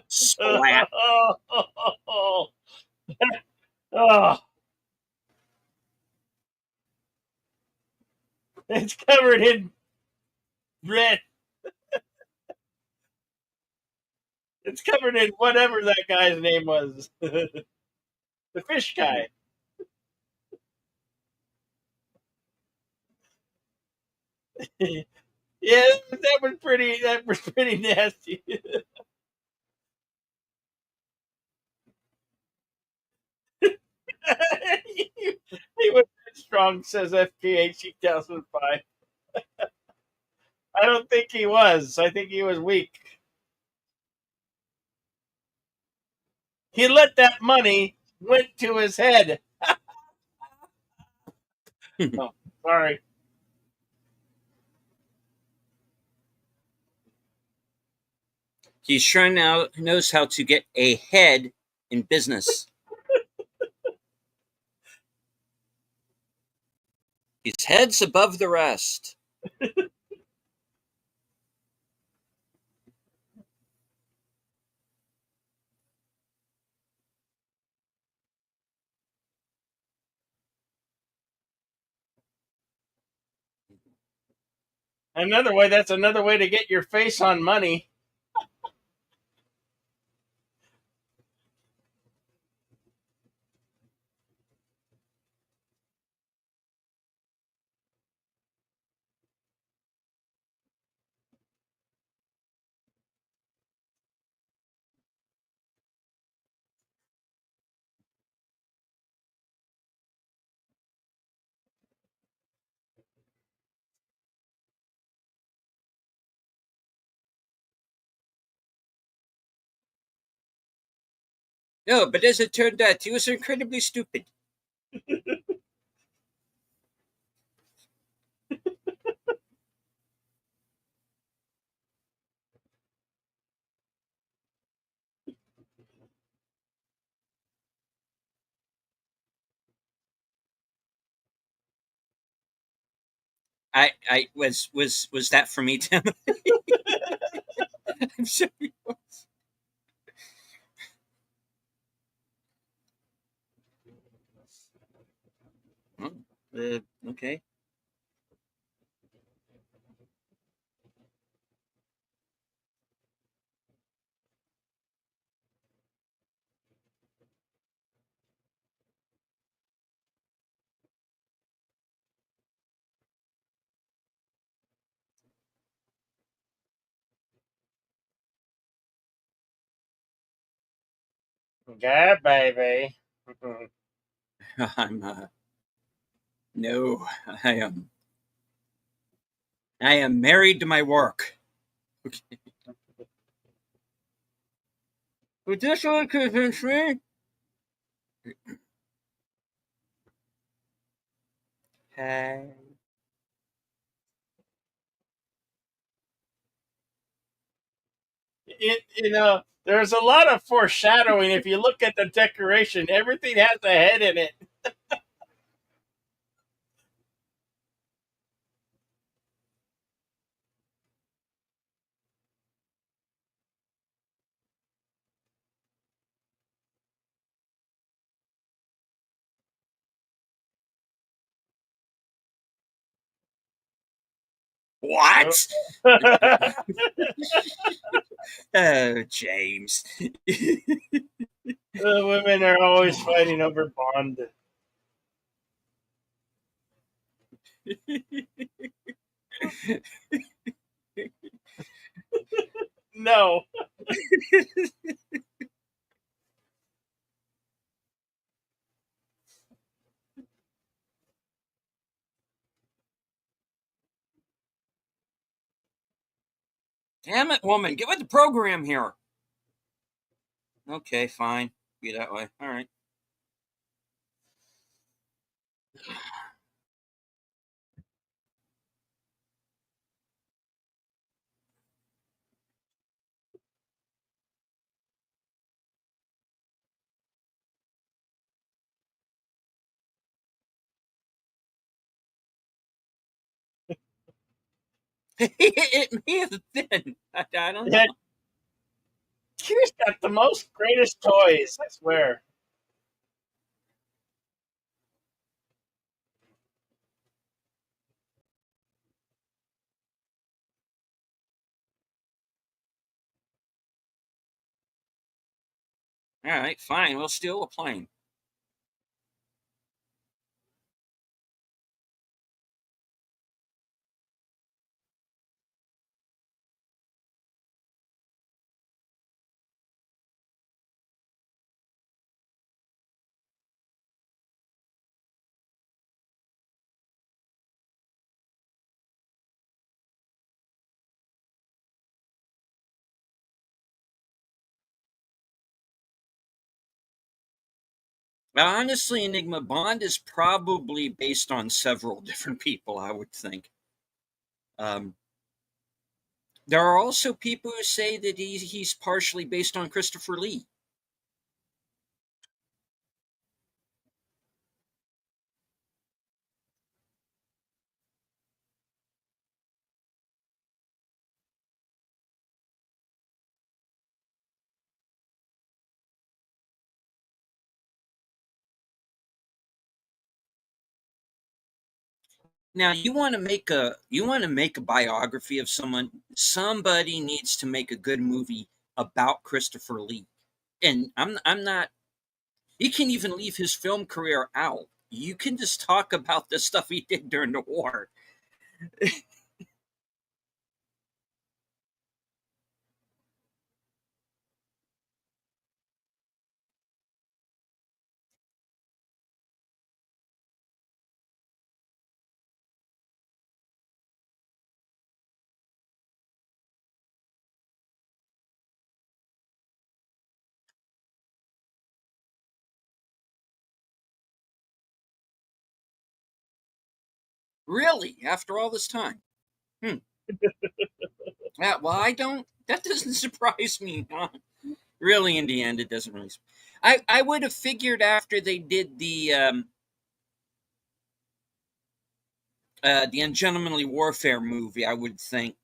Splat. Oh, it's covered in red. It's covered in whatever that guy's name was. The fish guy. Yeah, that was pretty nasty. He was strong, says FKH 2005. I don't think he was. I think he was weak. He let that money went to his head. Oh, sorry. He's trying now, knows how to get ahead in business. His head's above the rest. Another way. That's another way to get your face on money. No, but as it turned out, he was incredibly stupid. I was that for me, Tim? I'm sorry. Oh, okay. Yeah, baby. I'm no, I am married to my work. Okay. But this one convince me. Hey. There's a lot of foreshadowing. If you look at the decoration, everything has a head in it. What? Oh, James. The women are always fighting over Bond. No. Damn it, woman, get with the program here. Okay, fine. Be that way. All right. It may have been. I don't Yeah, know. She's got the most greatest toys, I swear. All right, fine. We'll steal a plane. Honestly, Enigma Bond is probably based on several different people, I would think. Um, there are also people who say that he's partially based on Christopher Lee. Now, you want to make a biography of someone. Somebody needs to make a good movie about Christopher Lee, and I'm not. You can even leave his film career out. You can just talk about the stuff he did during the war. Really, after all this time. Hmm. Yeah, well, I don't. That doesn't surprise me. Really, in the end, it doesn't really. I would have figured after they did the Ungentlemanly Warfare movie, I would think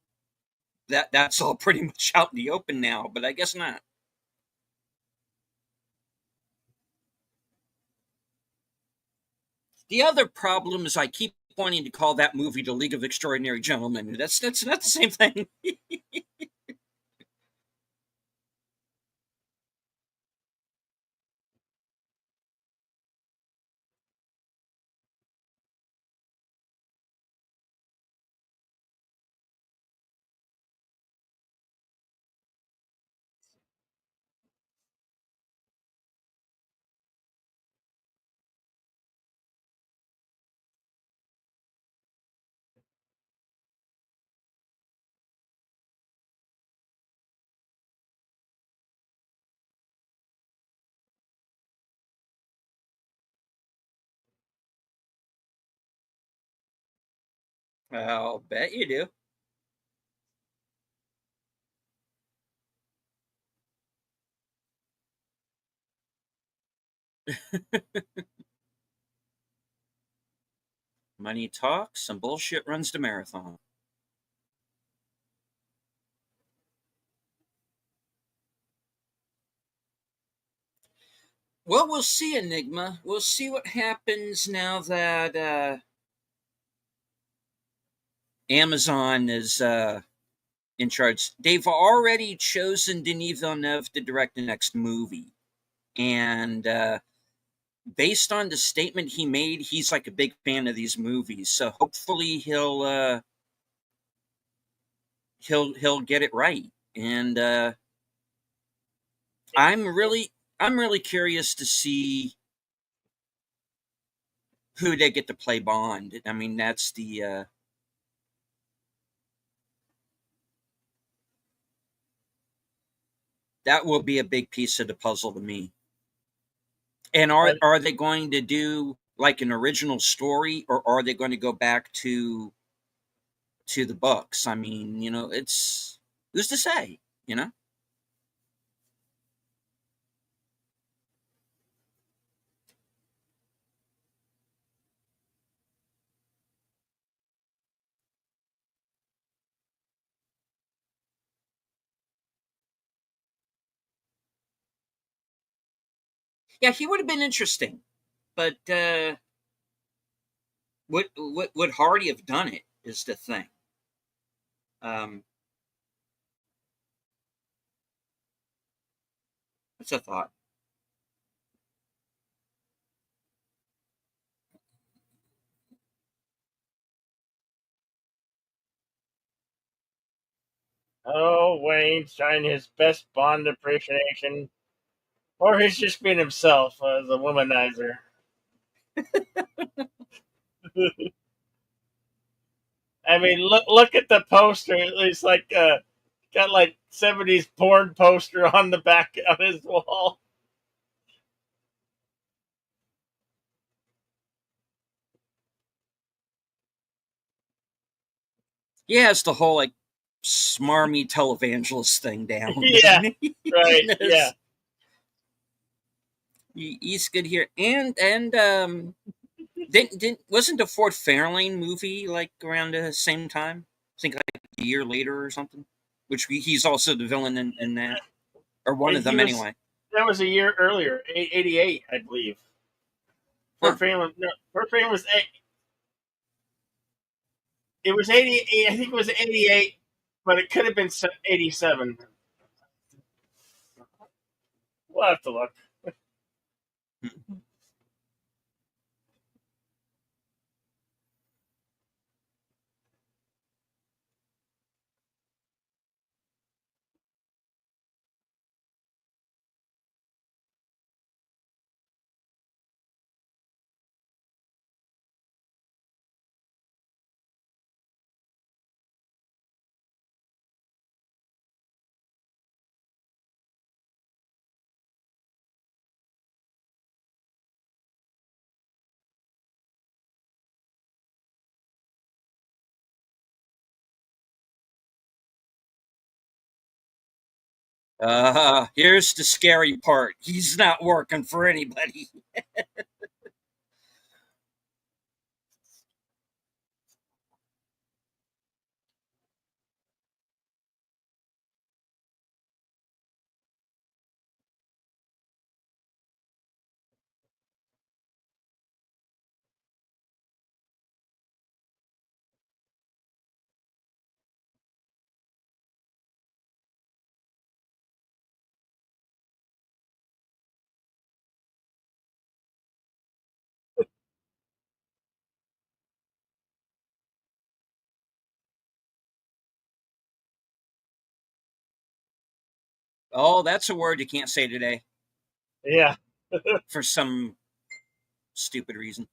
that that's all pretty much out in the open now. But I guess not. The other problem is I keep wanting to call that movie The League of Extraordinary Gentlemen. That's not the same thing. I'll bet you do. Money talks and bullshit runs the marathon. Well, we'll see, Enigma. We'll see what happens now that Amazon is in charge. They've already chosen Denis Villeneuve to direct the next movie, and based on the statement he made, he's like a big fan of these movies. So hopefully he'll get it right. And I'm really I'm really curious to see who they get to play Bond. I mean, that will be a big piece of the puzzle to me. And are they going to do like an original story, or are they going to go back to the books? I mean, it's who's to say, you know? Yeah, he would have been interesting, but would Hardy have done it? Is the thing. Um, that's a thought. Oh, Wayne's trying his best Bond impersonation, or he's just being himself as a womanizer. I mean, look at the poster. It's like got like 70s porn poster on the back on his wall. He has the whole like smarmy televangelist thing down, Yeah, doesn't he? right. Yeah, He's good here, and didn't wasn't the Fort Fairlane movie like around the same time? I think like a year later or something. Which he's also the villain in that, or one of he them was. anyway. That was a year earlier, 88, I believe. Huh. Fort Fame was no, Fort Fame was it was 80. I think it was 88, but it could have been 87. We'll have to look. Here's the scary part. He's not working for anybody. Oh, that's a word you can't say today Yeah. for some stupid reason.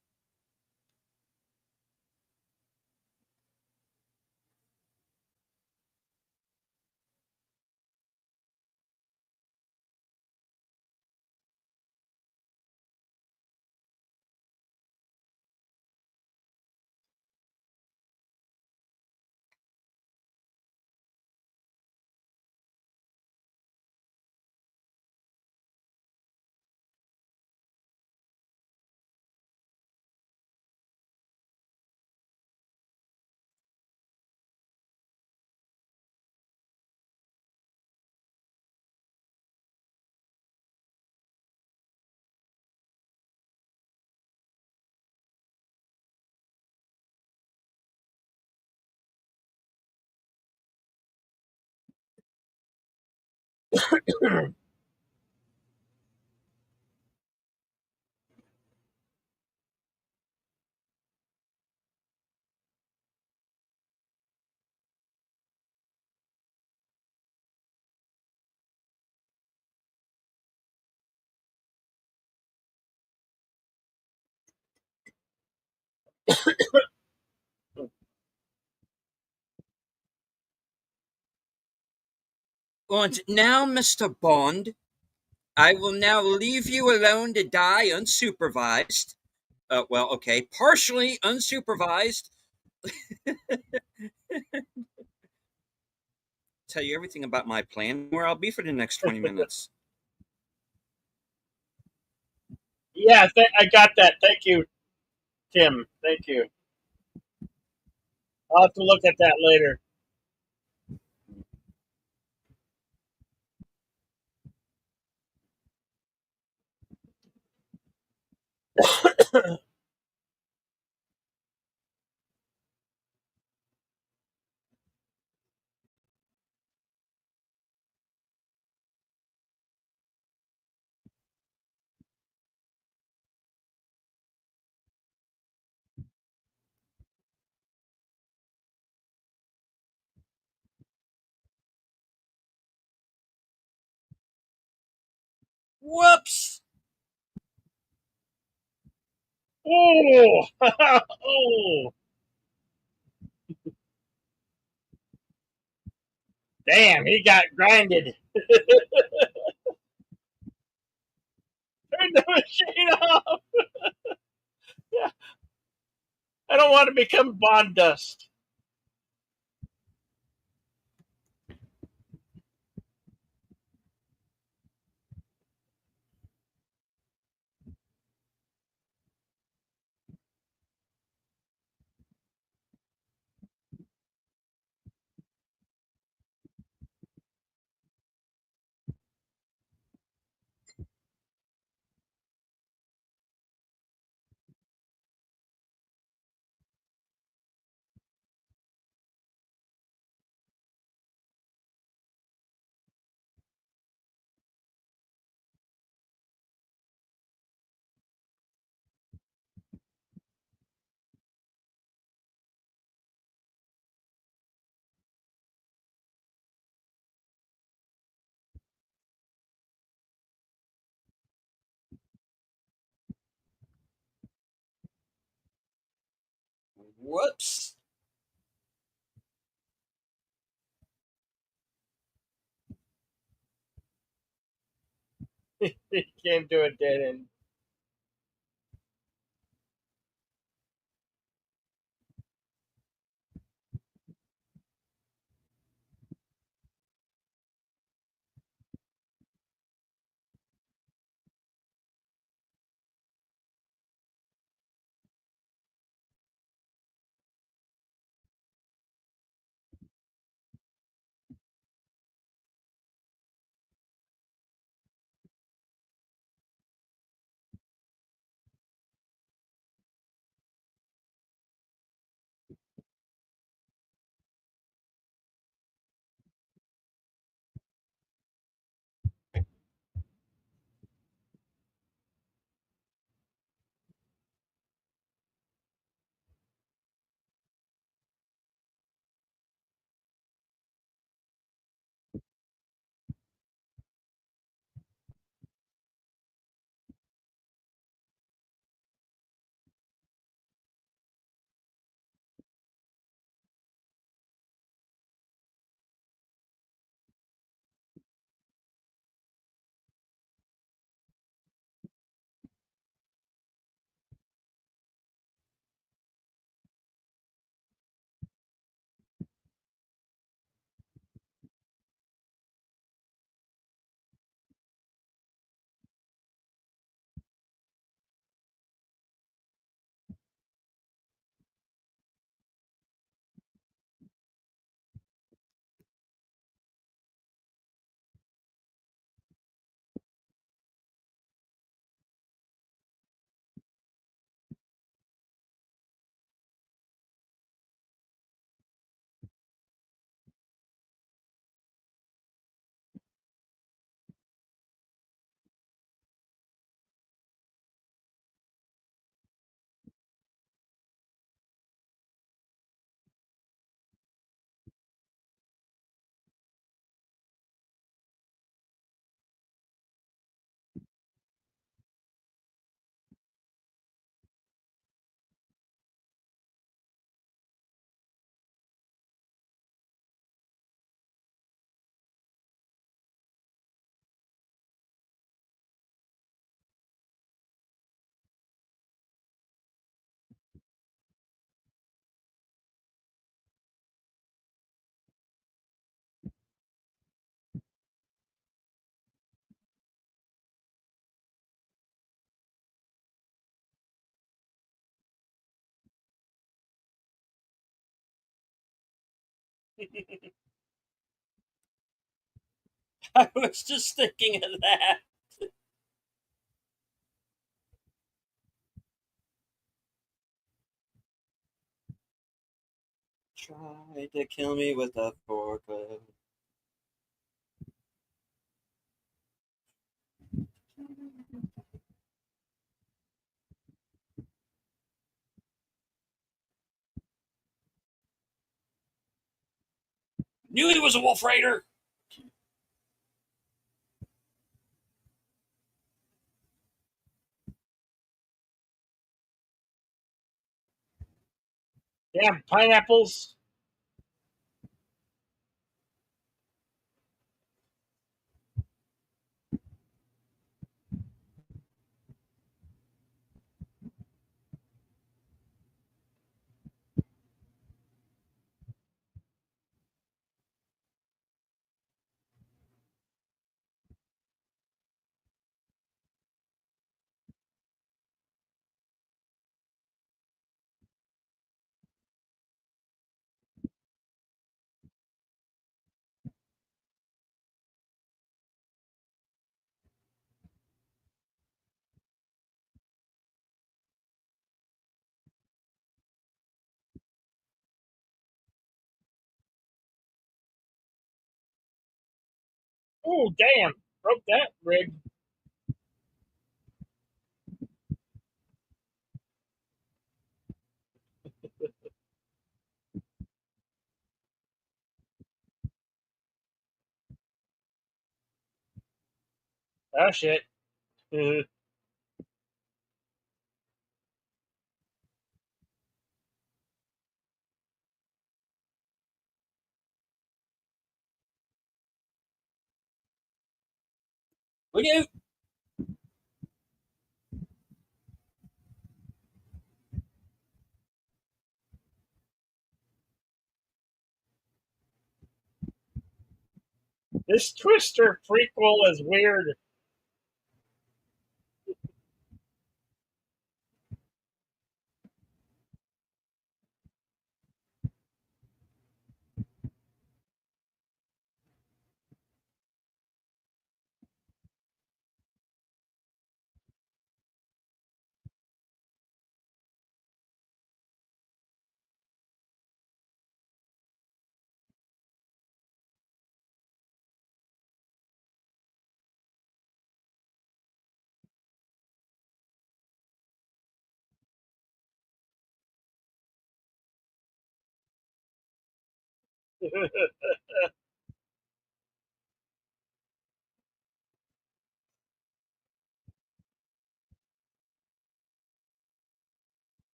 And now, Mr. Bond, I will now leave you alone to die unsupervised. Well, okay, partially unsupervised. Tell you everything about my plan, where I'll be for the next 20 minutes. Yeah, I got that. Thank you, Tim. Thank you. I'll have to look at that later. Whoops! Oh, oh, damn, he got grinded. Turn the machine off. Yeah, I don't want to become Bond dust. Whoops! He came to a dead end. I was just thinking of that. Tried to kill me with a forklift. Knew he was a Wolf Raider. Damn pineapples. Oh, damn. Broke that rig. Oh, shit. Look out! This Twister prequel is weird.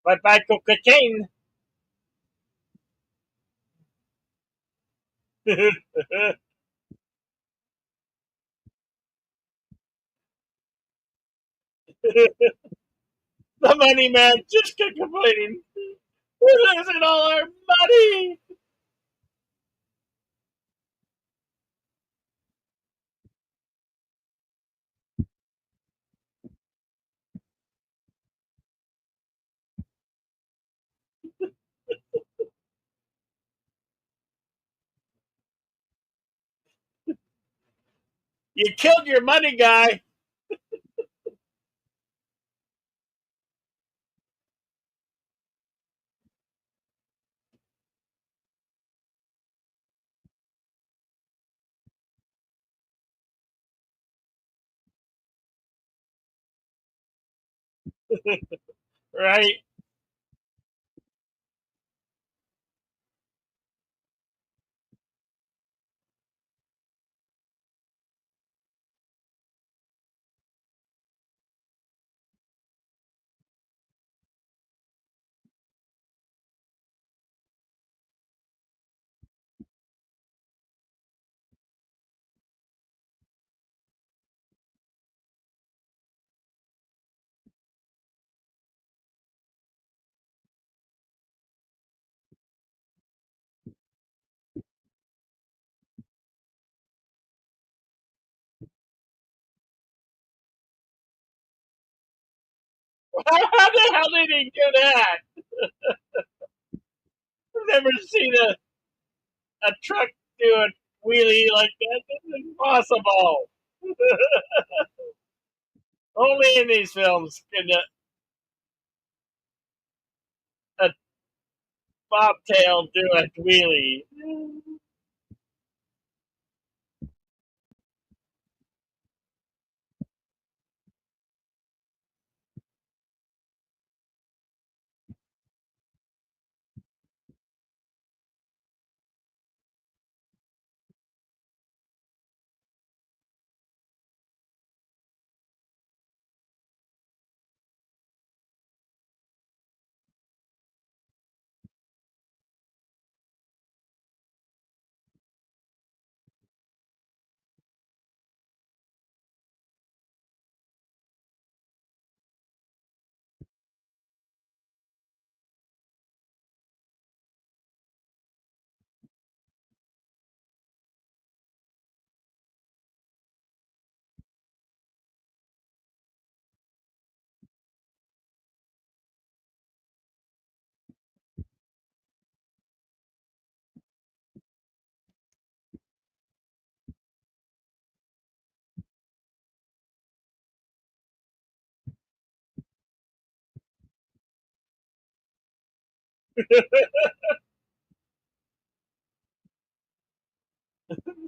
Bye bye, cocaine. The money man just kept complaining. We're losing all our money. You killed your money guy. Right. How the hell did he do that? I've never seen a truck do a wheelie like that. This is impossible. Only in these films can bobtail do a wheelie.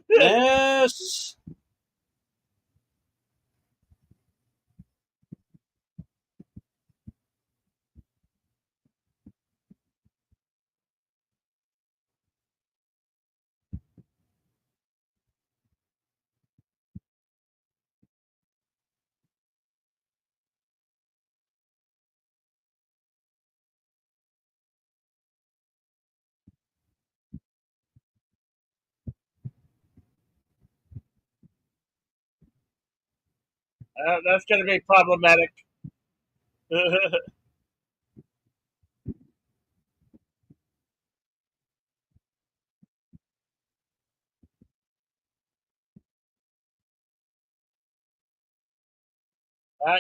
Yes. That's going to be problematic.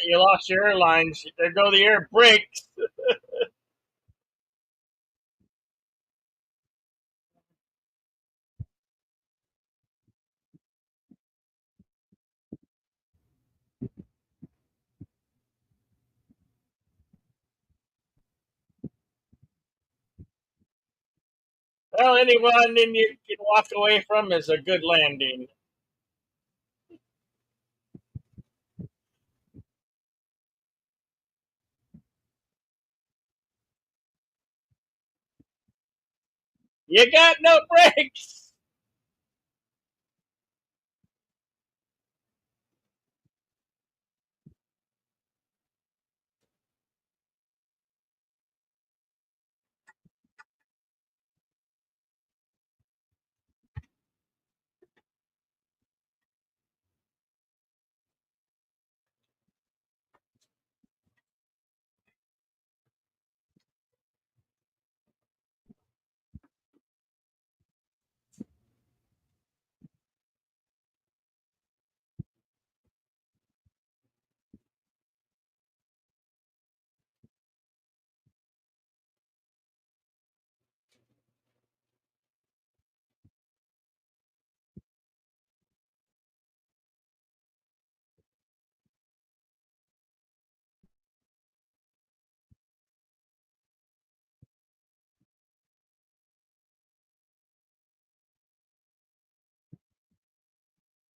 You lost your airlines. There go the air brakes. Well, anyone then you can walk away from is a good landing. You got no brakes.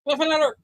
Cliff alert.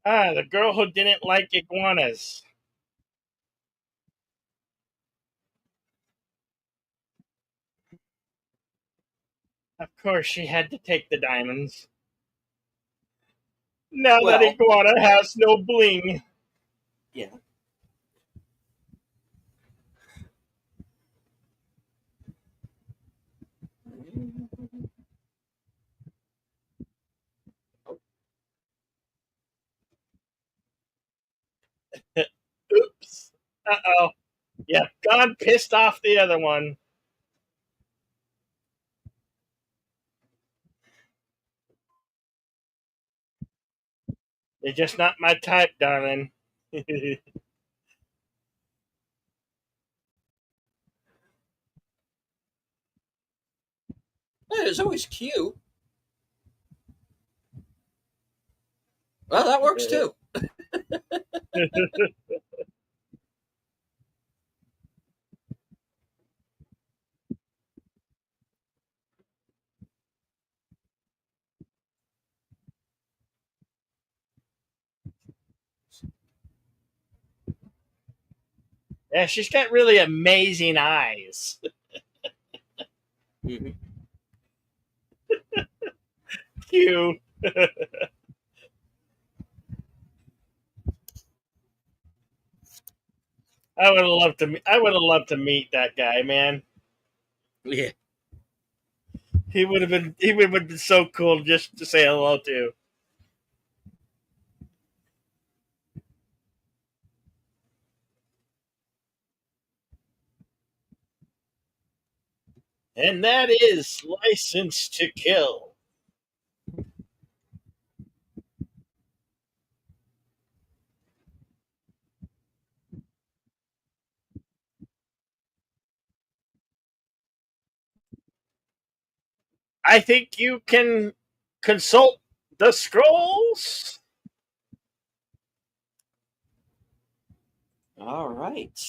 Ah, the girl who didn't like iguanas. Of course, she had to take the diamonds. Now that Well, iguana has no bling. yeah. Oops. Uh oh. Yep, God pissed off the other one. You're just not my type, darling. It was always cute. Well, that works too. Yeah, she's got really amazing eyes. Hmm. Cute. I would have loved to. I would have loved to meet that guy, man. Yeah. He would have been. He would have been so cool just to say hello to. And that is License to Kill. I think you can consult the scrolls. All right.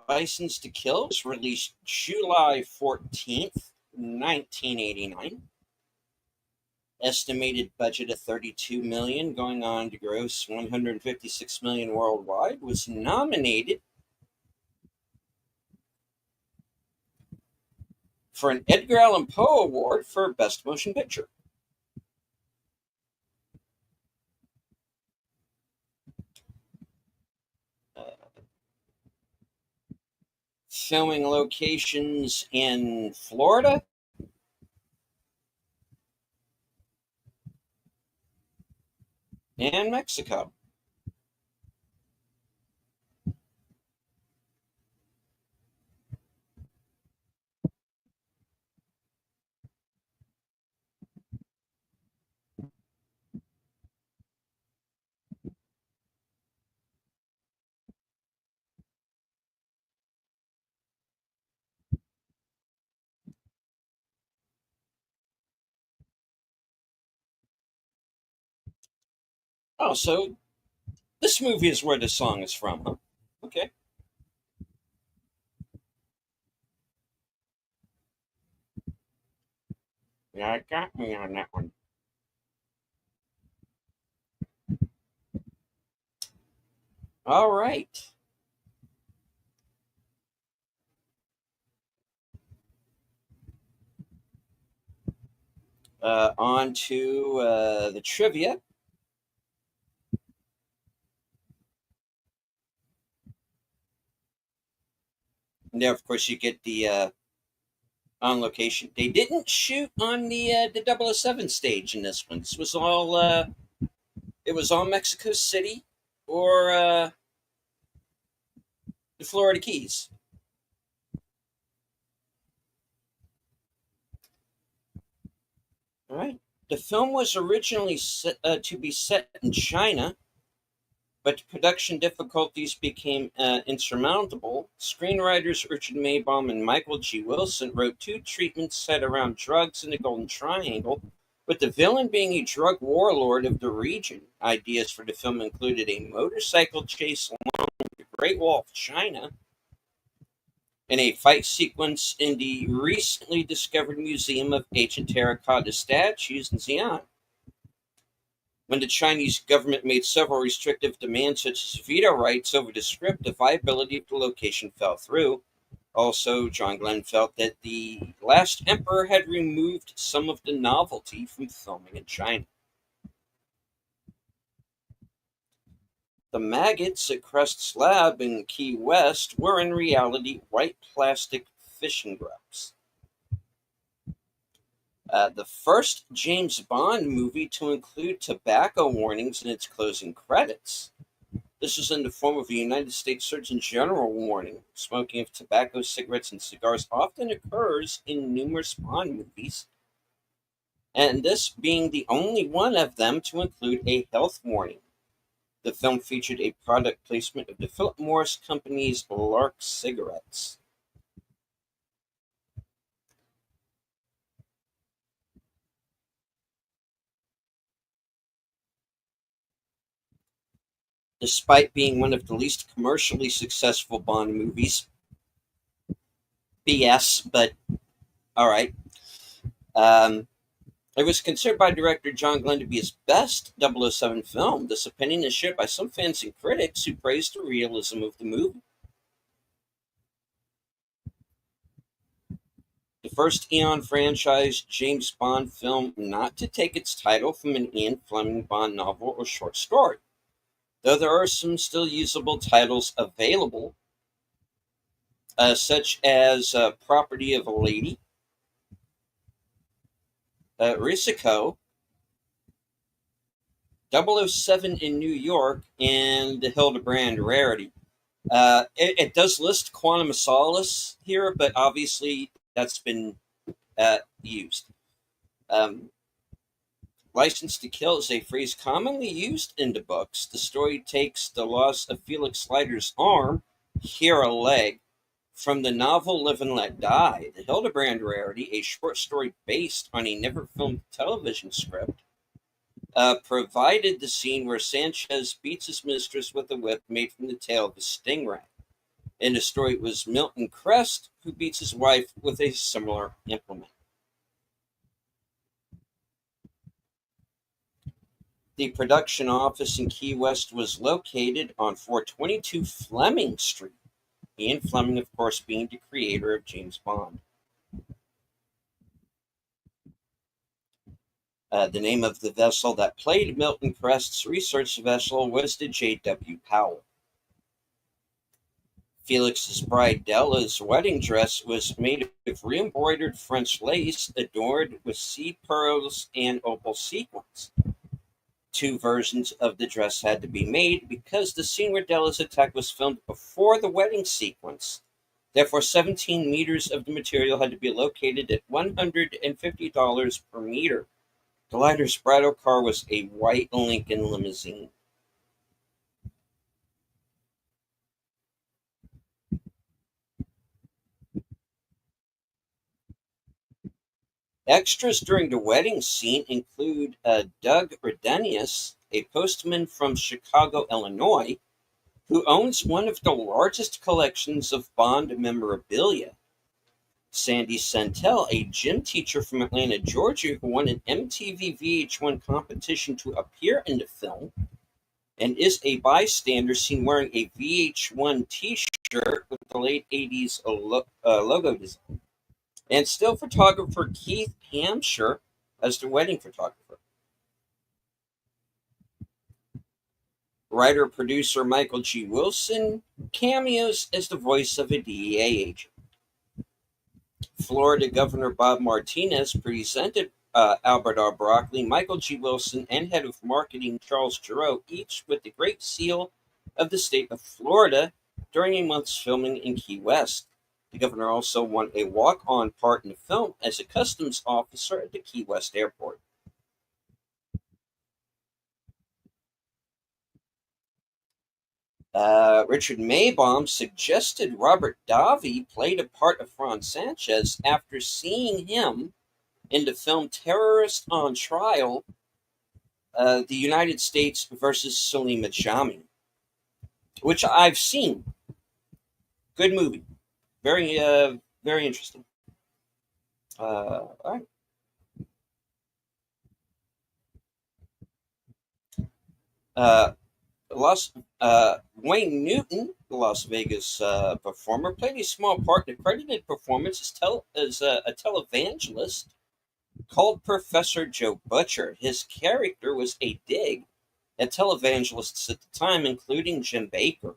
License to Kill was released July 14th, 1989. Estimated budget of 32 million, going on to gross 156 million worldwide. Was nominated for an Edgar Allan Poe Award for Best Motion Picture. Uh, Filming locations in Florida and Mexico. Oh, so this movie is where the song is from, huh? Okay. Yeah, it got me on that one. All right. On to the trivia. And there, of course, you get the on location. They didn't shoot on the 007 stage in this one. This was all it was all Mexico City or the Florida Keys. All right. The film was originally to be set in China, but production difficulties became insurmountable. Screenwriters Richard Maybaum and Michael G. Wilson wrote two treatments set around drugs in the Golden Triangle, with the villain being a drug warlord of the region. Ideas for the film included a motorcycle chase along the Great Wall of China, in a fight sequence in the recently discovered Museum of Ancient Terracotta Statues in Xi'an. When the Chinese government made several restrictive demands, such as veto rights over the script, the viability of the location fell through. Also, John Glenn felt that the last emperor had removed some of the novelty from filming in China. The maggots at Crest's lab in Key West were in reality white plastic fishing grubs. The first James Bond movie to include tobacco warnings in its closing credits. This was in the form of a United States Surgeon General warning. Smoking of tobacco, cigarettes, and cigars often occurs in numerous Bond movies, and this being the only one of them to include a health warning. The film featured a product placement of the Philip Morris Company's Lark cigarettes. Despite being one of the least commercially successful Bond movies, BS, but all right. Um, it was considered by director John Glenn to be his best 007 film. This opinion is shared by some fans and critics who praised the realism of the movie. The first Eon franchise James Bond film not to take its title from an Ian Fleming Bond novel or short story. Though there are some still usable titles available, such as Property of a Lady, Risiko, 007 in New York, and the Hildebrand Rarity. It does list Quantum of Solace here, but obviously that's been used. License to Kill is a phrase commonly used in the books. The story takes the loss of Felix Leiter's arm, here a leg, from the novel Live and Let Die. The Hildebrand Rarity, a short story based on a never filmed television script, provided the scene where Sanchez beats his mistress with a whip made from the tail of a stingray. In the story, it was Milton Crest who beats his wife with a similar implement. The production office in Key West was located on 422 Fleming Street. Ian Fleming, of course, being the creator of James Bond. The name of the vessel that played Milton Crest's research vessel was the J.W. Powell. Felix's bride Della's wedding dress was made of re-embroidered French lace adorned with sea pearls and opal sequins. Two versions of the dress had to be made because the scene where Della's attack was filmed before the wedding sequence. Therefore, 17 meters of the material had to be located at $150 per meter. The Leiter's bridal car was a white Lincoln limousine. Extras during the wedding scene include Doug Redenius, a postman from Chicago, Illinois, who owns one of the largest collections of Bond memorabilia. Sandy Santel, a gym teacher from Atlanta, Georgia, who won an MTV VH1 competition to appear in the film, and is a bystander seen wearing a VH1 t-shirt with the late 80s logo design. And still photographer Keith Hampshire as the wedding photographer. Writer-producer Michael G. Wilson cameos as the voice of a DEA agent. Florida Governor Bob Martinez presented Albert R. Broccoli, Michael G. Wilson, and head of marketing Charles Giroux, each with the Great Seal of the state of Florida during a month's filming in Key West. The governor also won a walk-on part in the film as a customs officer at the Key West airport. Richard Maybaum suggested Robert Davi played a part of Franz Sanchez after seeing him in the film Terrorist on Trial, the United States versus Salima Jami, which I've seen. Good movie. Very, very interesting. All right. Uh, Las Wayne Newton, the Las Vegas performer, played a small part in a credited performance as a televangelist called Professor Joe Butcher. His character was a dig at televangelists at the time, including Jim Baker,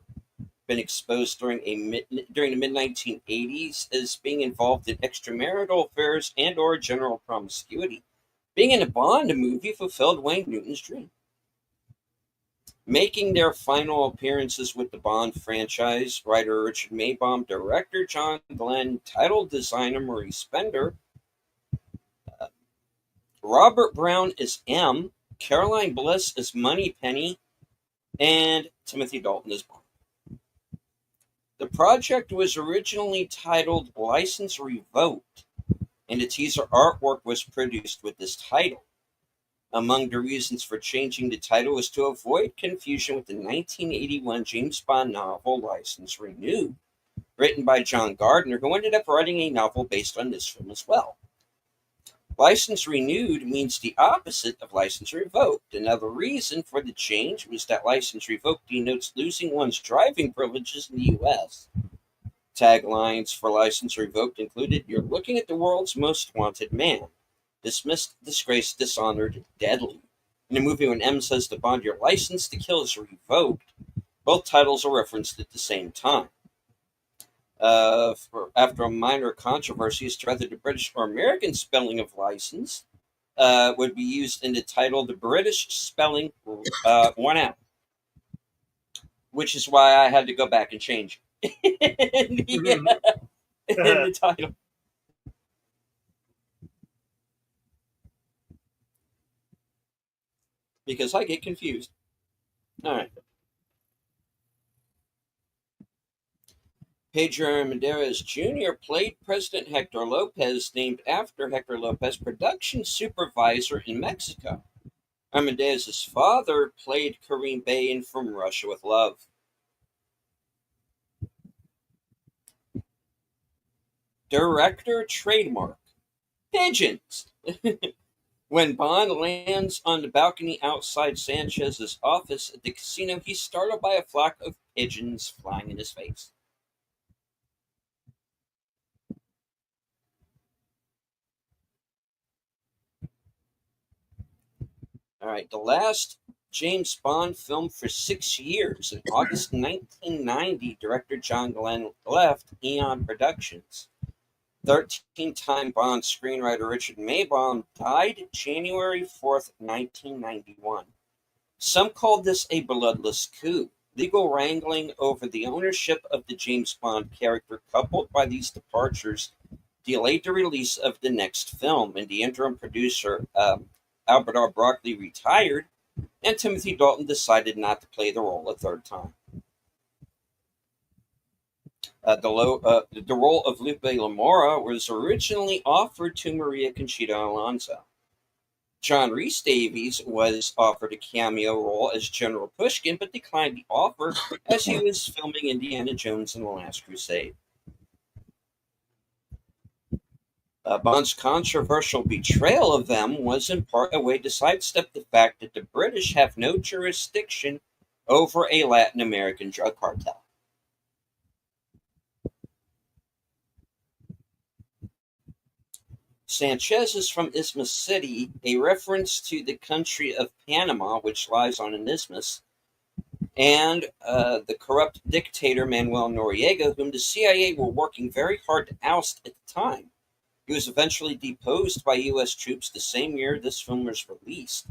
been exposed during the mid 1980s as being involved in extramarital affairs and or general promiscuity. Being in a Bond movie fulfilled Wayne Newton's dream. Making their final appearances with the Bond franchise, writer Richard Maybaum, director John Glenn, title designer Maurice Bender, Robert Brown as M, Caroline Bliss as Moneypenny, and Timothy Dalton as Bond. The project was originally titled License Revoked, and a teaser artwork was produced with this title. Among the reasons for changing the title was to avoid confusion with the 1981 James Bond novel License Renewed, written by John Gardner, who ended up writing a novel based on this film as well. License Renewed means the opposite of License Revoked. Another reason for the change was that License Revoked denotes losing one's driving privileges in the U.S. Taglines for License Revoked included, "You're looking at the world's most wanted man. Dismissed, disgraced, dishonored, deadly." In the movie, when M says to Bond, "Your license to kill is revoked," both titles are referenced at the same time. After a minor controversy as to whether the British or American spelling of license would be used in the title, the British spelling won out, which is why I had to go back and change in the title. Because I get confused. All right. Pedro Armendariz Jr. played President Hector Lopez, named after Hector Lopez, production supervisor in Mexico. Armendariz's father played Kareem Bey in From Russia with Love. Director trademark: pigeons. When Bond lands on the balcony outside Sanchez's office at the casino, he's startled by a flock of pigeons flying in his face. All right, the last James Bond film for 6 years. In August 1990, director John Glenn left Eon Productions. 13-time Bond screenwriter Richard Maybaum died January 4th, 1991. Some called this a bloodless coup. Legal wrangling over the ownership of the James Bond character, coupled by these departures, delayed the release of the next film, and the interim producer, Albert R. Broccoli, retired, and Timothy Dalton decided not to play the role a third time. The role of Lupe Lamora was originally offered to Maria Conchita Alonso. John Rhys Davies was offered a cameo role as General Pushkin, but declined the offer as he was filming Indiana Jones and the Last Crusade. Bond's controversial betrayal of them was in part a way to sidestep the fact that the British have no jurisdiction over a Latin American drug cartel. Sanchez is from Isthmus City, a reference to the country of Panama, which lies on an isthmus, and the corrupt dictator Manuel Noriega, whom the CIA were working very hard to oust at the time. He was eventually deposed by U.S. troops the same year this film was released.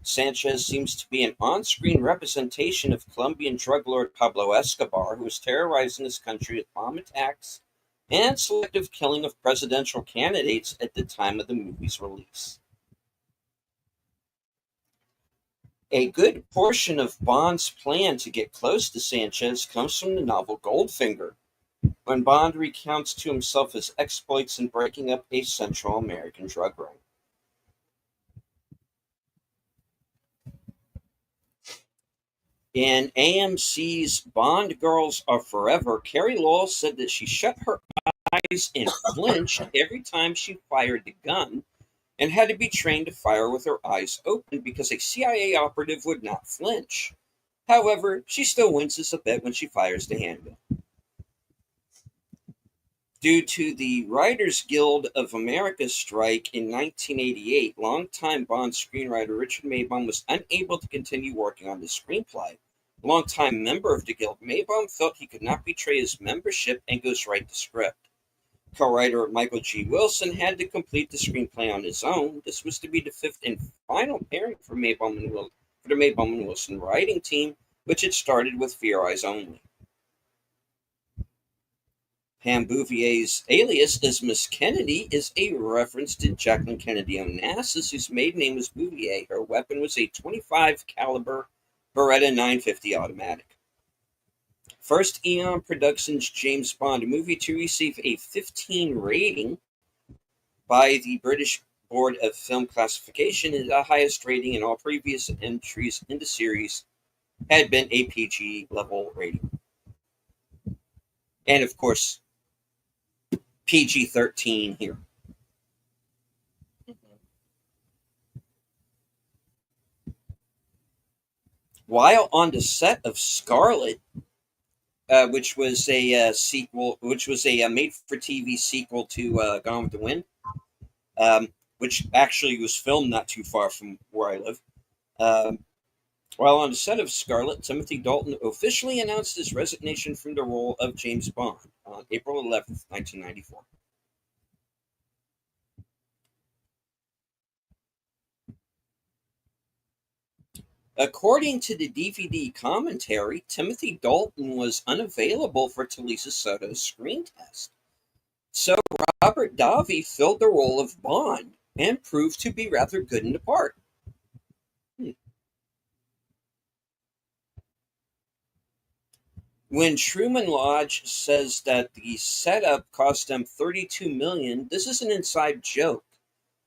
Sanchez seems to be an on-screen representation of Colombian drug lord Pablo Escobar, who was terrorizing his country with bomb attacks and selective killing of presidential candidates at the time of the movie's release. A good portion of Bond's plan to get close to Sanchez comes from the novel Goldfinger, when Bond recounts to himself his exploits in breaking up a Central American drug ring. In AMC's Bond Girls Are Forever, Carrie Lowell said that she shut her eyes and flinched every time she fired the gun and had to be trained to fire with her eyes open because a CIA operative would not flinch. However, she still winces a bit when she fires the handgun. Due to the Writers Guild of America strike in 1988, longtime Bond screenwriter Richard Maibaum was unable to continue working on the screenplay. A longtime member of the Guild, Maibaum felt he could not betray his membership and ghostwrite the script. Co-writer Michael G. Wilson had to complete the screenplay on his own. This was to be the fifth and final pairing for the Maibaum and Wilson writing team, which had started with For Your Eyes Only. Pam Bouvier's alias as Miss Kennedy is a reference to Jacqueline Kennedy Onassis, whose maiden name was Bouvier. Her weapon was a .25 caliber Beretta 950 automatic. First Eon Productions James Bond movie to receive a 15 rating by the British Board of Film Classification, is the highest rating in all previous entries in the series had been a PG level rating. And of course, PG-13 here. While on the set of Scarlet, which was a sequel, which was a made-for-TV sequel to Gone with the Wind, which actually was filmed not too far from where I live. While on the set of Scarlet, Timothy Dalton officially announced his resignation from the role of James Bond on April 11th, 1994. According to the DVD commentary, Timothy Dalton was unavailable for Talisa Soto's screen test. So Robert Davi filled the role of Bond and proved to be rather good in the part. When Truman Lodge says that the setup cost them $32 million, this is an inside joke,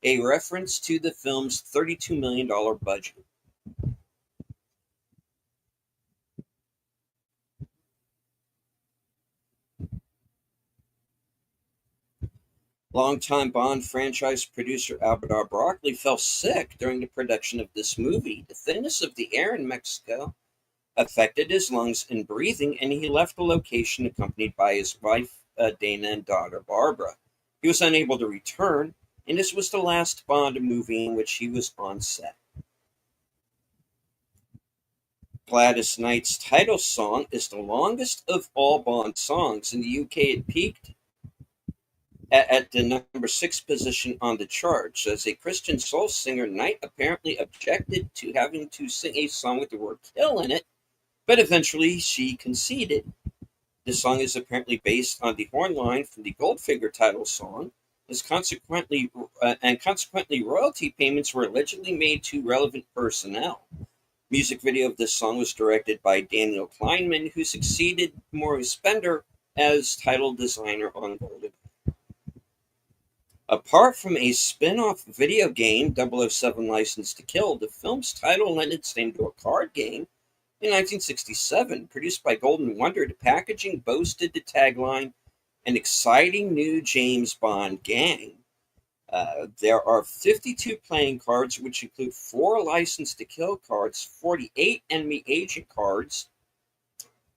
a reference to the film's $32 million budget. Longtime Bond franchise producer Albert R. Broccoli fell sick during the production of this movie. The thinness of the air in Mexico affected his lungs and breathing, and he left the location accompanied by his wife, Dana, and daughter, Barbara. He was unable to return, and this was the last Bond movie in which he was on set. Gladys Knight's title song is the longest of all Bond songs. In the UK, it peaked at the number 6 position on the charts. As a Christian soul singer, Knight apparently objected to having to sing a song with the word kill in it, but eventually she conceded. The song is apparently based on the horn line from the Goldfinger title song, consequently royalty payments were allegedly made to relevant personnel. Music video of this song was directed by Daniel Kleinman, who succeeded Maurice Bender as title designer on Golden. Apart from a spin-off video game, 007 License to Kill, the film's title lent its name to a card game in 1967. Produced by Golden Wonder, the packaging boasted the tagline, "An exciting new James Bond gang." There are 52 playing cards, which include 4 License to Kill cards, 48 enemy agent cards,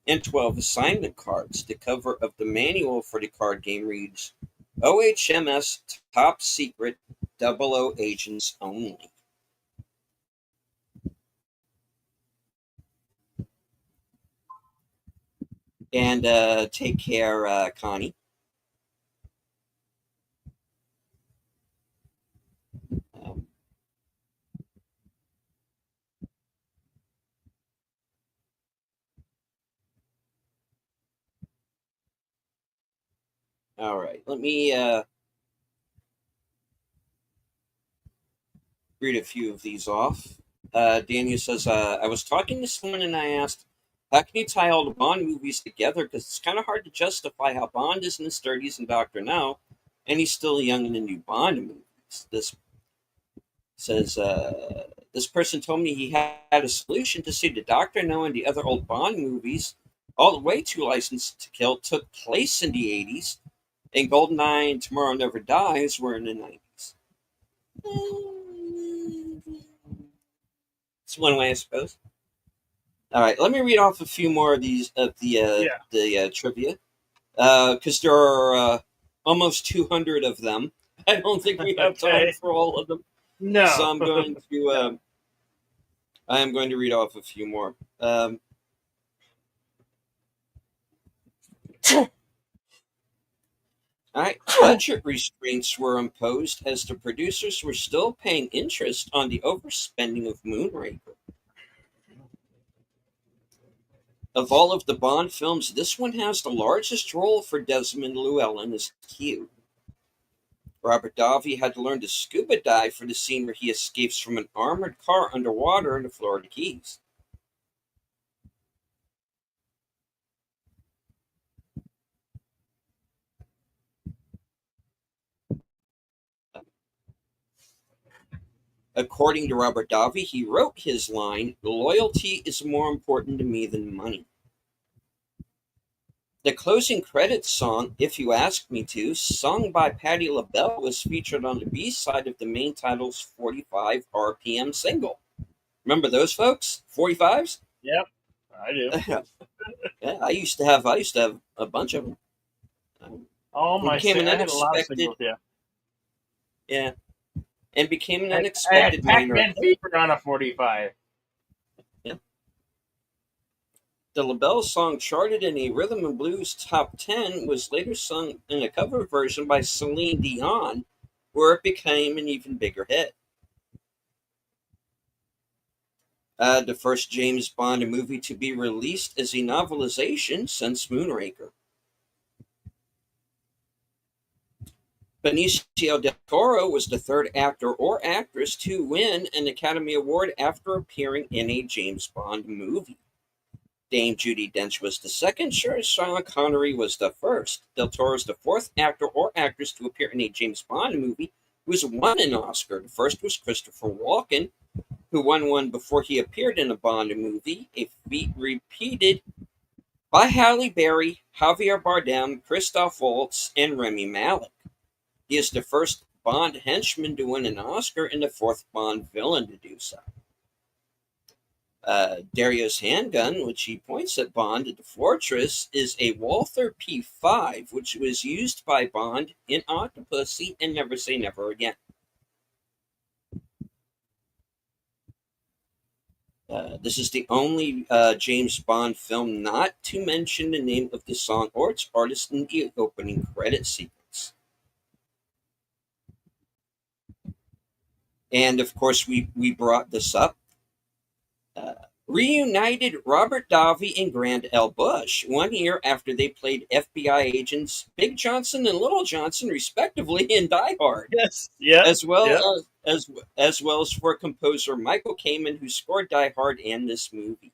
and 12 assignment cards. The cover of the manual for the card game reads, "OHMS Top Secret 00 Agents Only." And take care, Connie. Um, all right, let me read a few of these off. Daniel says, I was talking to someone and I asked, how can you tie all the Bond movies together? Because it's kind of hard to justify how Bond is in his 30s and Dr. No, and he's still young in the new Bond movies. This says, This person told me he had a solution to save the Doctor, knowing the other old Bond movies, all the way to License to Kill, took place in the 80s, and GoldenEye and Tomorrow Never Dies were in the 90s. It's one way, I suppose. All right, let me read off a few more of these of Yeah. the trivia, because there are almost 200 of them. I don't think we have time Okay. for all of them, so No. I am going to read off a few more. All right, budget restraints were imposed as the producers were still paying interest on the overspending of Moonraker. Of all of the Bond films, this one has the largest role for Desmond Llewellyn as Q. Robert Davi had to learn to scuba dive for the scene where he escapes from an armored car underwater in the Florida Keys. According to Robert Davi, he wrote his line, "Loyalty is more important to me than money." The closing credits song, "If You Ask Me To," sung by Patti LaBelle, was featured on the B-side of the main title's 45 RPM single. Remember those folks? 45s? Yep, I do. Yeah, I used to have a bunch of them. All And my became an I had a lot of unexpected, singles. Yeah, yeah, and became an I had unexpected minor Pac-Man hit. Fever on a 45. Yeah. The LaBelle song charted in a rhythm and blues top 10, was later sung in a cover version by Celine Dion, where it became an even bigger hit. The first James Bond movie to be released as a novelization since Moonraker. Benicio del Toro was the third actor or actress to win an Academy Award after appearing in a James Bond movie. Dame Judi Dench was the second. Sean Connery was the first. Del Toro is the fourth actor or actress to appear in a James Bond movie who has won an Oscar. The first was Christopher Walken, who won one before he appeared in a Bond movie, a feat repeated by Halle Berry, Javier Bardem, Christoph Waltz, and Rami Malek. He is the first Bond henchman to win an Oscar and the fourth Bond villain to do so. Dario's handgun, which he points at Bond at the fortress, is a Walther P5, which was used by Bond in Octopussy and Never Say Never Again. This is the only James Bond film not to mention the name of the song or its artist in the opening credit sequence. And of course, we brought this up. Reunited Robert Davi and Grant L. Bush 1 year after they played FBI agents Big Johnson and Little Johnson, respectively, in Die Hard, Yes. Yep. as well Yep. as well as for composer Michael Kamen, who scored Die Hard and this movie.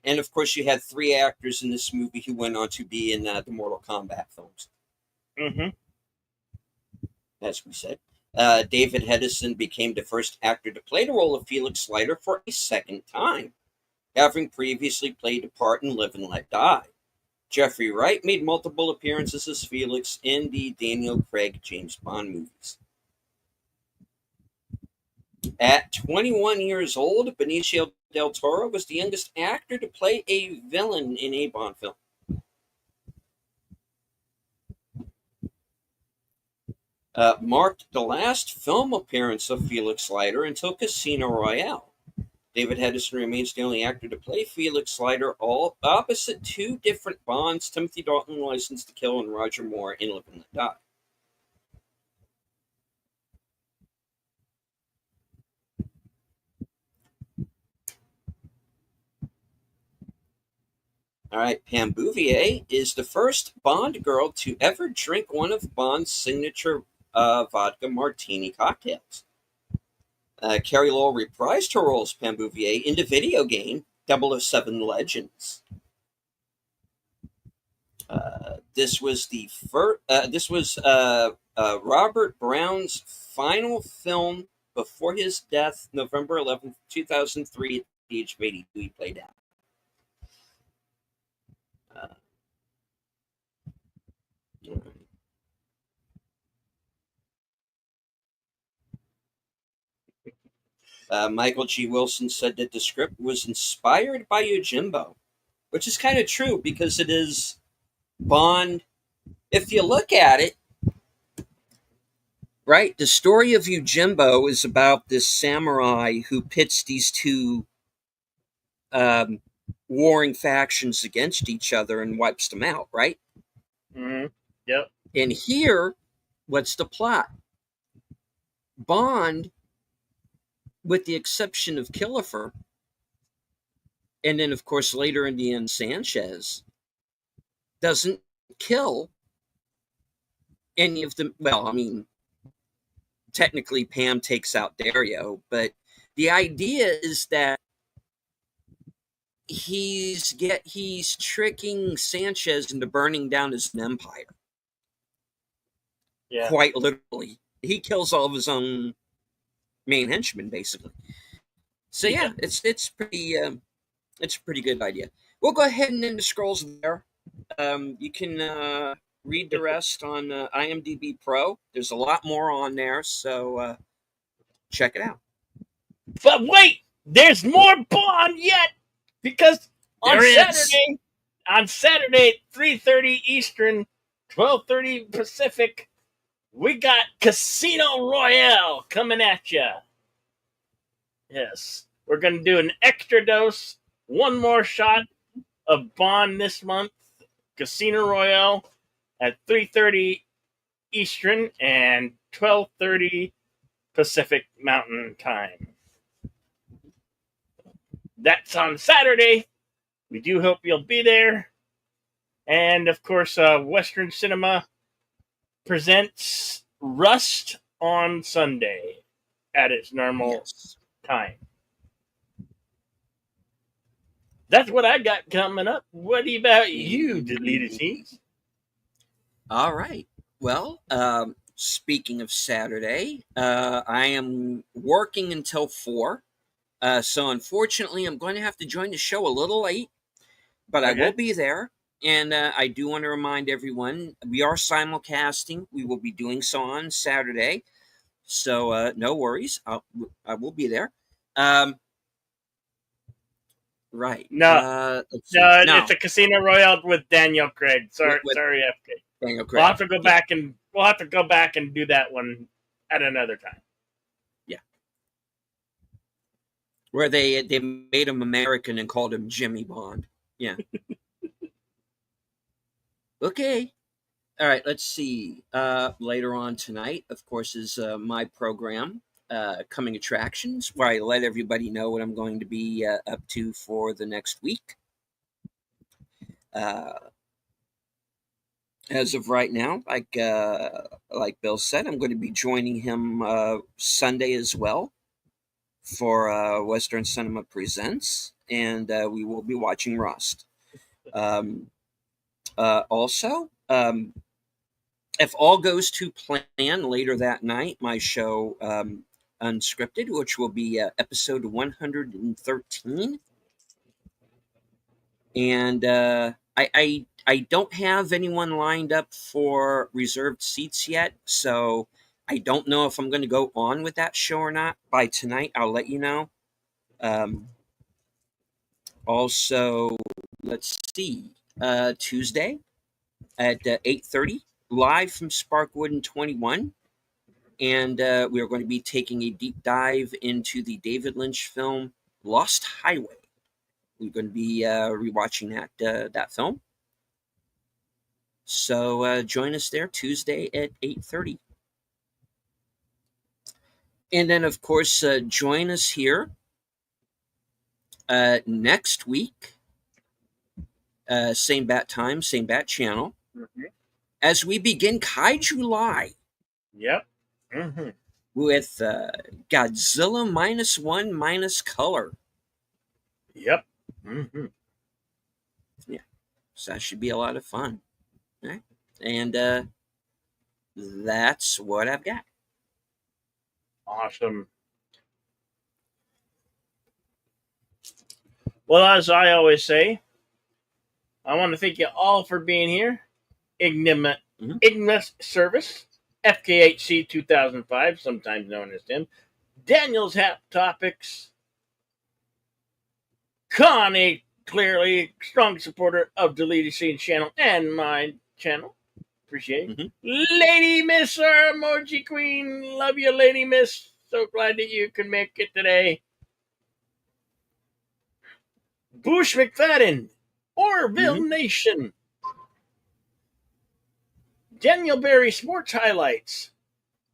And of course, you had three actors in this movie who went on to be in the Mortal Kombat films, Mm-hmm. as we said. David Hedison became the first actor to play the role of Felix Leiter for a second time, having previously played the part in Live and Let Die. Jeffrey Wright made multiple appearances as Felix in the Daniel Craig James Bond movies. At 21 years old, Benicio del Toro was the youngest actor to play a villain in a Bond film. Marked the last film appearance of Felix Leiter until Casino Royale. David Hedison remains the only actor to play Felix Leiter, all opposite two different Bonds: Timothy Dalton, License to Kill, and Roger Moore in Live and Let Die. All right, Pam Bouvier is the first Bond girl to ever drink one of Bond's signature vodka martini cocktails. Carrie Lowell reprised her role as Pam Bouvier in the video game 007 Legends. This was the first. This was Robert Brown's final film before his death, November 11th, 2003, at the age of 82. He played out. Michael G. Wilson said that the script was inspired by Yojimbo, which is kind of true because it is Bond. If you look at it, right, the story of Yojimbo is about this samurai who pits these two warring factions against each other and wipes them out, right? Mm-hmm. Yep. And here, what's the plot? Bond, with the exception of Killifer, and then, of course, later in the end, Sanchez, doesn't kill any of them. Well, I mean, technically, Pam takes out Dario, but the idea is that he's tricking Sanchez into burning down his empire. Yeah. Quite literally. He kills all of his own main henchmen, basically. So yeah, it's pretty it's a pretty good idea. We'll go ahead and end the scrolls there. You can read the rest on IMDb Pro. There's a lot more on there, so check it out. But wait, there's more Bond yet, because on Saturday at 3:30 Eastern, 12:30 Pacific, we got Casino Royale coming at you. Yes, we're going to do an extra dose, one more shot of Bond this month. Casino Royale at 3:30 Eastern and 12:30 Pacific Mountain Time. That's on Saturday. We do hope you'll be there. And of course, Western Cinema presents Rust on Sunday at its normal time. That's what I got coming up. What about you, Deleted Scenes? All right. Well, speaking of Saturday, I am working until 4. So unfortunately, I'm going to have to join the show a little late, but I will be there. And I do want to remind everyone, we are simulcasting. We will be doing so on Saturday. So no worries. I will be there. Right. No, it's a Casino Royale with Daniel Craig. Sorry, FK. Daniel Craig. We'll have to go back and do that one at another time. Yeah. Where they made him American and called him Jimmy Bond. Yeah. Okay. All right. Let's see. Later on tonight, of course, is my program. Coming attractions, where I let everybody know what I'm going to be up to for the next week. As of right now, like Bill said, I'm going to be joining him Sunday as well for Western Cinema Presents, and we will be watching Rust. Also, if all goes to plan, later that night, my show Unscripted, which will be episode 113. And I don't have anyone lined up for reserved seats yet, so I don't know if I'm going to go on with that show or not. By tonight, I'll let you know. Also, let's see, Tuesday at 8:30, live from Sparkwood and 21. And we are going to be taking a deep dive into the David Lynch film Lost Highway. We're going to be rewatching that film. So join us there Tuesday at 8:30. And then, of course, join us here next week. Same bat time, same bat channel. Mm-hmm. As we begin Kaiju Live. Yep. Mm-hmm. With Godzilla -1 minus color. Yep. Mm-hmm. Yeah. So that should be a lot of fun. Right? And that's what I've got. Awesome. Well, as I always say, I want to thank you all for being here. Mhm. Ignis Service, FKHC 2005, sometimes known as Tim. Daniel's Hap Topics. Connie, clearly strong supporter of the Lady Scene channel and my channel. Appreciate it. Lady Miss our Emoji Queen. Love you, Lady Miss. So glad that you can make it today. Bush McFadden. Orville Nation. Daniel Berry Sports Highlights.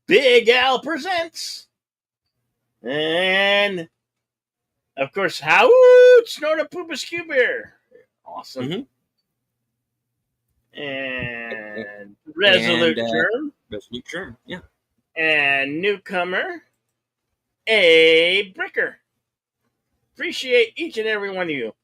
Big Al Presents. And, of course, Hoot Snort a Poopas Q Bear. Awesome. And Resolute Germ. Resolute Germ, yeah. And newcomer, A Bricker. Appreciate each and every one of you.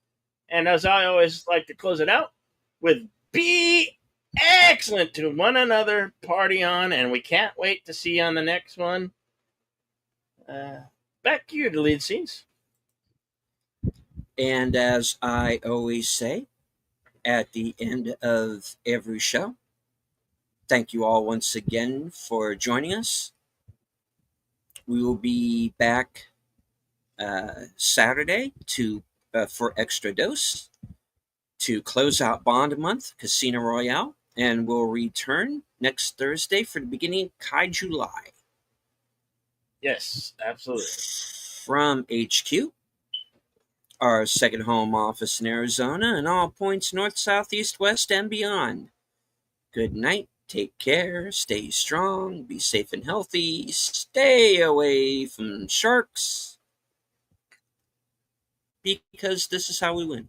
And as I always like to close it out with, be excellent to one another, party on, and we can't wait to see you on the next one. Back to you, the lead scenes. And as I always say at the end of every show, thank you all once again for joining us. We will be back Saturday for Extra Dose to close out Bond Month, Casino Royale, and we'll return next Thursday for the beginning of Kaiju Live. Yes, absolutely. From HQ, our second home office in Arizona, and all points north, south, east, west, and beyond. Good night. Take care. Stay strong. Be safe and healthy. Stay away from sharks. Because this is how we win.